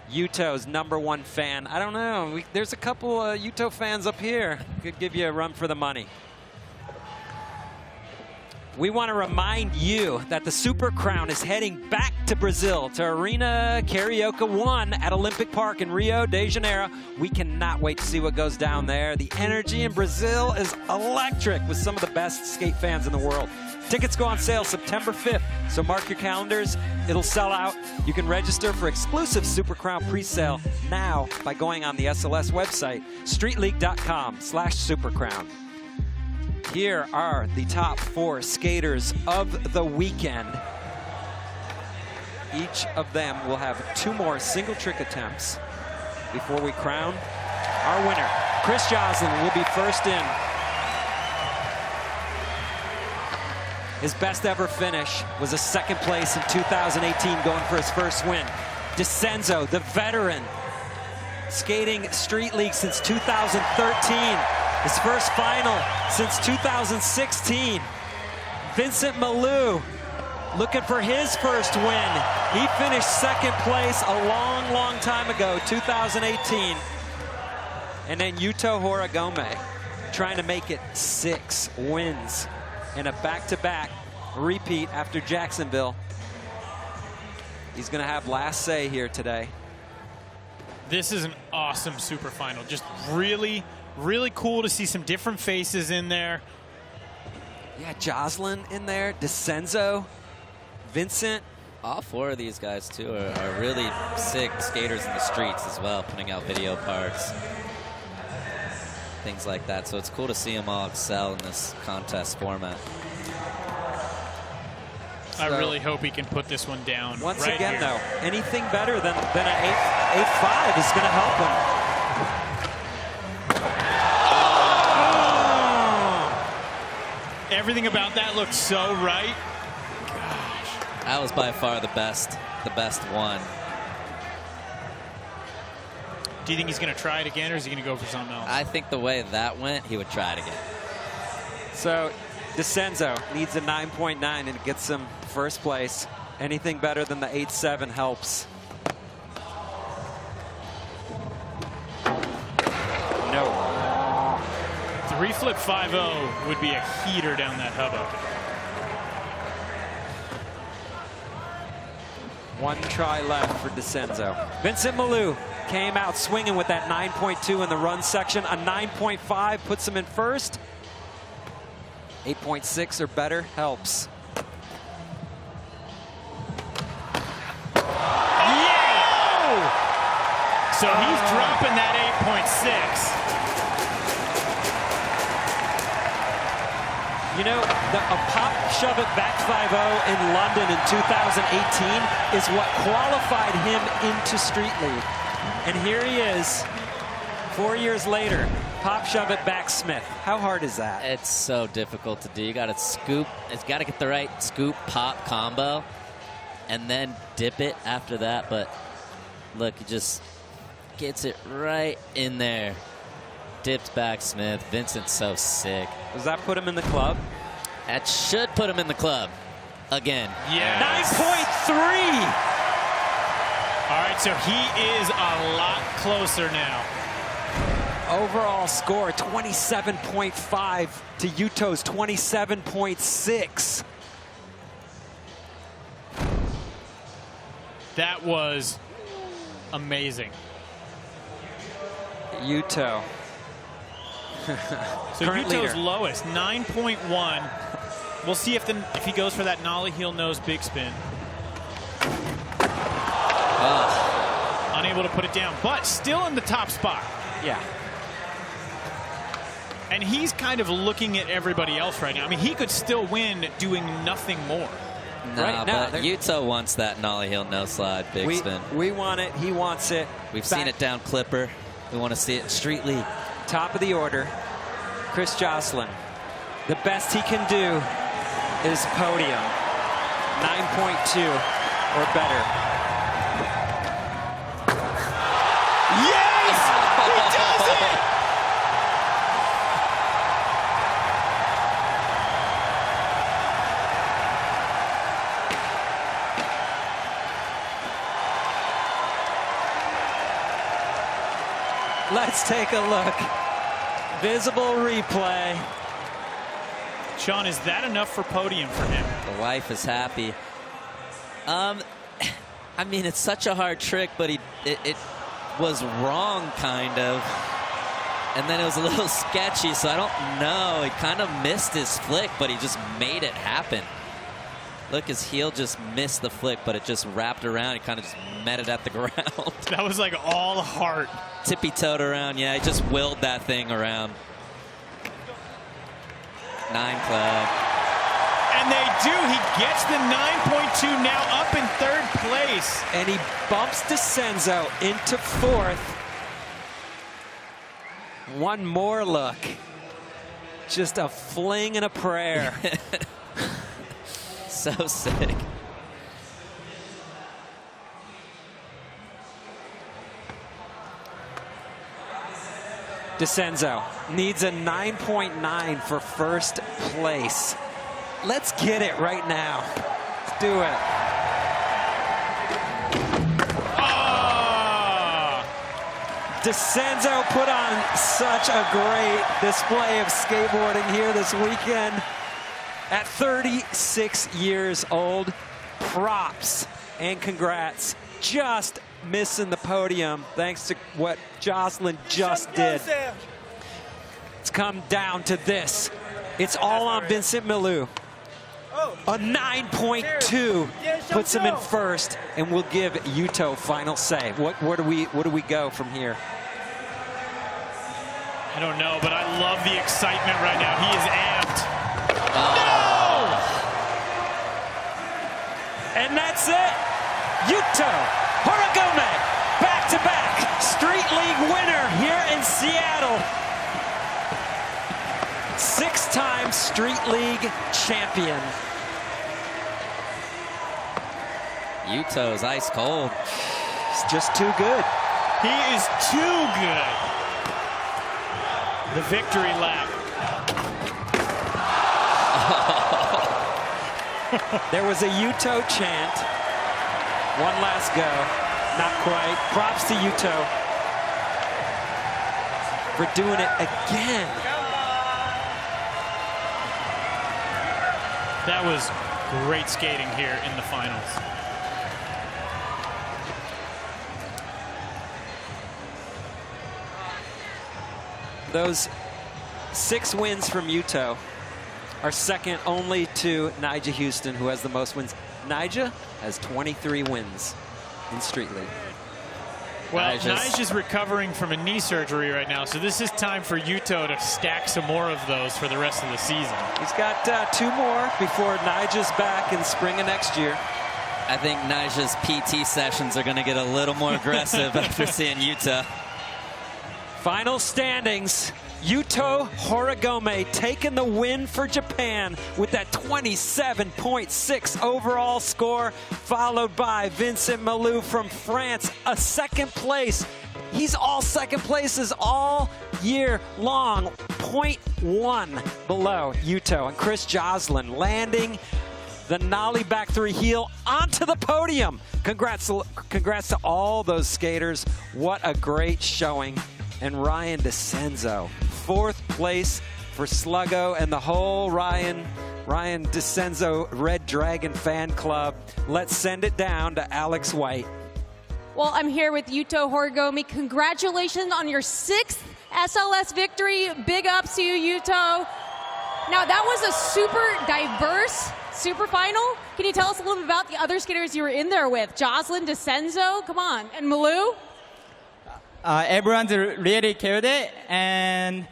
Speaker 1: Yuto's #1 fan. I don't know. There's a couple Yuto fans up here. Could give you a run for the money. We want to remind you that the Super Crown is heading back to Brazil, to Arena Carioca 1 at Olympic Park in Rio de Janeiro. We cannot wait to see what goes down there. The energy in Brazil is electric with some of the best skate fans in the world. Tickets go on sale September 5th, so mark your calendars. It'll sell out. You can register for exclusive Super Crown pre-sale now by going on the SLS website, streetleague.com/supercrown. Here are the top 4 skaters of the weekend. Each of them will have 2 more single trick attempts before we crown our winner. Chris Joslin will be first in. His best ever finish was a 2nd place in 2018, going for his first win. Decenzo, the veteran, skating Street League since 2013. His first final since 2016. Vincent Milou looking for his first win. He finished 2nd place a long, long time ago, 2018. And then Yuto Horigome trying to make it 6 wins in a back-to-back repeat after Jacksonville. He's going to have last say here today.
Speaker 3: This is an awesome super final. Just really, really cool to see some different faces in there.
Speaker 1: Yeah, Joslin in there, Decenzo, Vincent.
Speaker 4: All 4 of these guys, too, are really sick skaters in the streets as well, putting out video parts, things like that. So it's cool to see them all excel in this contest format.
Speaker 3: I really hope he can put this one down.
Speaker 1: Once
Speaker 3: right
Speaker 1: again,
Speaker 3: here.
Speaker 1: though, anything better than an 8.5 is going to help him.
Speaker 3: Oh! Everything about that looked so right.
Speaker 4: Gosh. That was by far the best one.
Speaker 3: Do you think he's going to try it again, or is he going to go for something else?
Speaker 4: I think the way that went, he would try it again.
Speaker 1: So Decenzo needs a 9.9 and it gets him first place. Anything better than the 8.7 helps. No.
Speaker 3: 3 flip 5.0 would be a heater down that hubba.
Speaker 1: 1 try left for Decenzo. Vincent Milou came out swinging with that 9.2 in the run section. A 9.5 puts him in first. 8.6 or better helps.
Speaker 3: Yeah! So he's dropping that 8.6.
Speaker 1: You know, a pop shove it back 5.0 in London in 2018 is what qualified him into Street League. And here he is, 4 years later, pop shove it back Smith. How hard is that?
Speaker 4: It's so difficult to do. You got to scoop. It's got to get the right scoop pop combo and then dip it after that. But look, he just gets it right in there. Dipped back Smith. Vincent's so sick.
Speaker 1: Does that put him in the club?
Speaker 4: That should put him in the club again.
Speaker 3: Yeah.
Speaker 1: 9.3.
Speaker 3: All right, so he is a lot closer now.
Speaker 1: Overall score 27.5 to Yuto's 27.6.
Speaker 3: That was amazing.
Speaker 1: Yuto.
Speaker 3: So
Speaker 1: Current
Speaker 3: Yuto's
Speaker 1: leader.
Speaker 3: lowest, 9.1. We'll see if he goes for that nollie heel nose big spin. Unable to put it down, but still in the top spot.
Speaker 1: Yeah.
Speaker 3: And he's kind of looking at everybody else right now. I mean, he could still win doing nothing more.
Speaker 4: No,
Speaker 1: right now,
Speaker 4: but Yuto wants that nollie heel no slide big spin.
Speaker 1: We want it. He wants it.
Speaker 4: We've seen it down Clipper. We want to see it in Street League.
Speaker 1: Top of the order, Chris Joslin. The best he can do is podium. 9.2 or better.
Speaker 3: Yes! He does it!
Speaker 1: Let's take a look. Visible replay.
Speaker 3: Sean, is that enough for podium for him?
Speaker 4: The wife is happy. I mean, it's such a hard trick, but it was wrong, kind of. And then it was a little sketchy, so I don't know. He kind of missed his flick, but he just made it happen. Look, his heel just missed the flick, but it just wrapped around. He kind of just met it at the ground.
Speaker 3: That was like all heart.
Speaker 4: Tippy-toed around, yeah. He just willed that thing around. Club.
Speaker 3: And they do. He gets the 9.2, now up in third place.
Speaker 1: And he bumps Decenzo into fourth. One more look. Just a fling and a prayer.
Speaker 4: So sick.
Speaker 1: Decenzo needs a 9.9 for first place. Let's get it right now. Let's do it. Decenzo put on such a great display of skateboarding here this weekend. At 36 years old, props and congrats. Just missing the podium thanks to what Joslin just did. It's come down to this. It's all on Vincent Milou. A 9.2 puts him in first, and we'll give Yuto final say. Where do we go from here?
Speaker 3: I don't know, but I love the excitement right now. He is amped.
Speaker 4: Oh.
Speaker 3: No!
Speaker 1: And that's it. Yuto Horigome, back-to-back Street League winner here in Seattle. 6-time Street League champion.
Speaker 4: Yuto's ice cold.
Speaker 1: It's just too good.
Speaker 3: He is too good. The victory lap.
Speaker 1: There was a Yuto chant. One last go. Not quite. Props to Yuto for doing it again.
Speaker 3: That was great skating here in the finals.
Speaker 1: Those 6 wins from Yuto are second only to Nyjah Houston, who has the most wins. Nyjah has 23 wins in Street League.
Speaker 3: Well, Nyjah's recovering from a knee surgery right now, so this is time for Yuto to stack some more of those for the rest of the season.
Speaker 1: He's got 2 more before Nyjah's back in spring of next year.
Speaker 4: I think Nyjah's PT sessions are going to get a little more aggressive after seeing Yuto.
Speaker 1: Final standings. Yuto Horigome taking the win for Japan with that 27.6 overall score, followed by Vincent Milou from France, a second place. He's all second places all year long, 0.1 below Yuto. And Chris Joslin landing the nollie back 3 heel onto the podium. Congrats to all those skaters. What a great showing. And Ryan Decenzo, 4th place for Sluggo and the whole Ryan Decenzo Red Dragon fan club. Let's send it down to Alex White.
Speaker 5: Well, I'm here with Yuto Horigome. Congratulations on your 6th SLS victory. Big ups to you, Yuto. Now, that was a super diverse super final. Can you tell us a little bit about the other skaters you were in there with? Joslin, Decenzo, come on, and Milou?
Speaker 13: Everyone's really killed it, and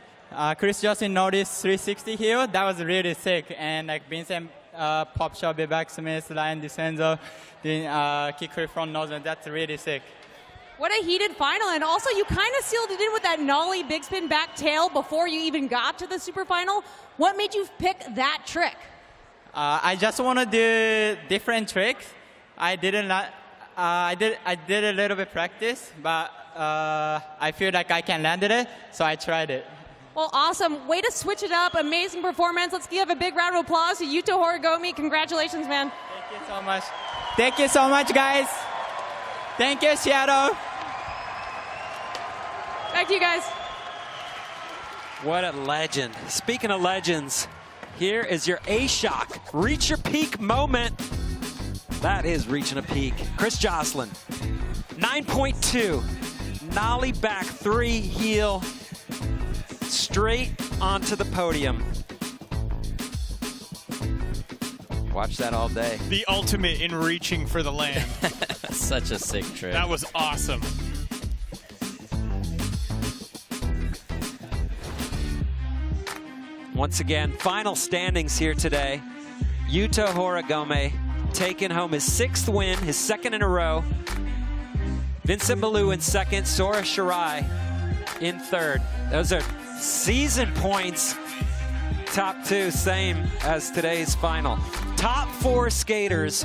Speaker 13: Chris Joslin noticed 360 here. That was really sick, and like Vincent pop shot, back Smith, Ryan Decenzo, then kick free front nose, and that's really sick.
Speaker 5: What a heated final, and also you kind of sealed it in with that nollie big spin back tail before you even got to the super final. What made you pick that trick?
Speaker 13: I just want to do different tricks. I did a little bit practice, but I feel like I can land it, so I tried it.
Speaker 5: Well, awesome. Way to switch it up. Amazing performance. Let's give a big round of applause to Yuto Horigome. Congratulations, man.
Speaker 13: Thank you so much. Thank you so much, guys. Thank you, Seattle.
Speaker 5: Back to you guys.
Speaker 1: What a legend. Speaking of legends, here is your A-Shock Reach Your Peak moment. That is reaching a peak. Chris Joslin, 9.2. Nollie back 3 heel, straight onto the podium. Watch that all day.
Speaker 3: The ultimate in reaching for the land.
Speaker 4: Such a sick trick.
Speaker 3: That was awesome.
Speaker 1: Once again, final standings here today. Yuto Horigome taking home his 6th win, his 2nd in a row. Vincent Milou in 2nd, Sora Shirai in 3rd. Those are season points. Top 2, same as today's final. Top 4 skaters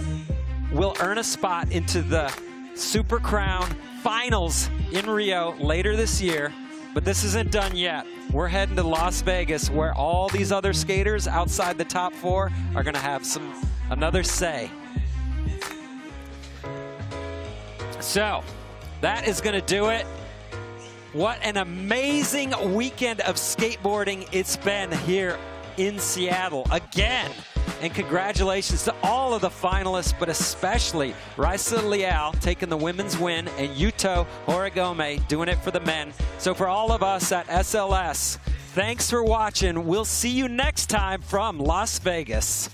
Speaker 1: will earn a spot into the Super Crown Finals in Rio later this year, but this isn't done yet. We're heading to Las Vegas, where all these other skaters outside the top 4 are gonna have another say. So, that is gonna do it. What an amazing weekend of skateboarding it's been here in Seattle again. And congratulations to all of the finalists, but especially Raisa Leal taking the women's win and Yuto Horigome doing it for the men. So for all of us at SLS, thanks for watching. We'll see you next time from Las Vegas.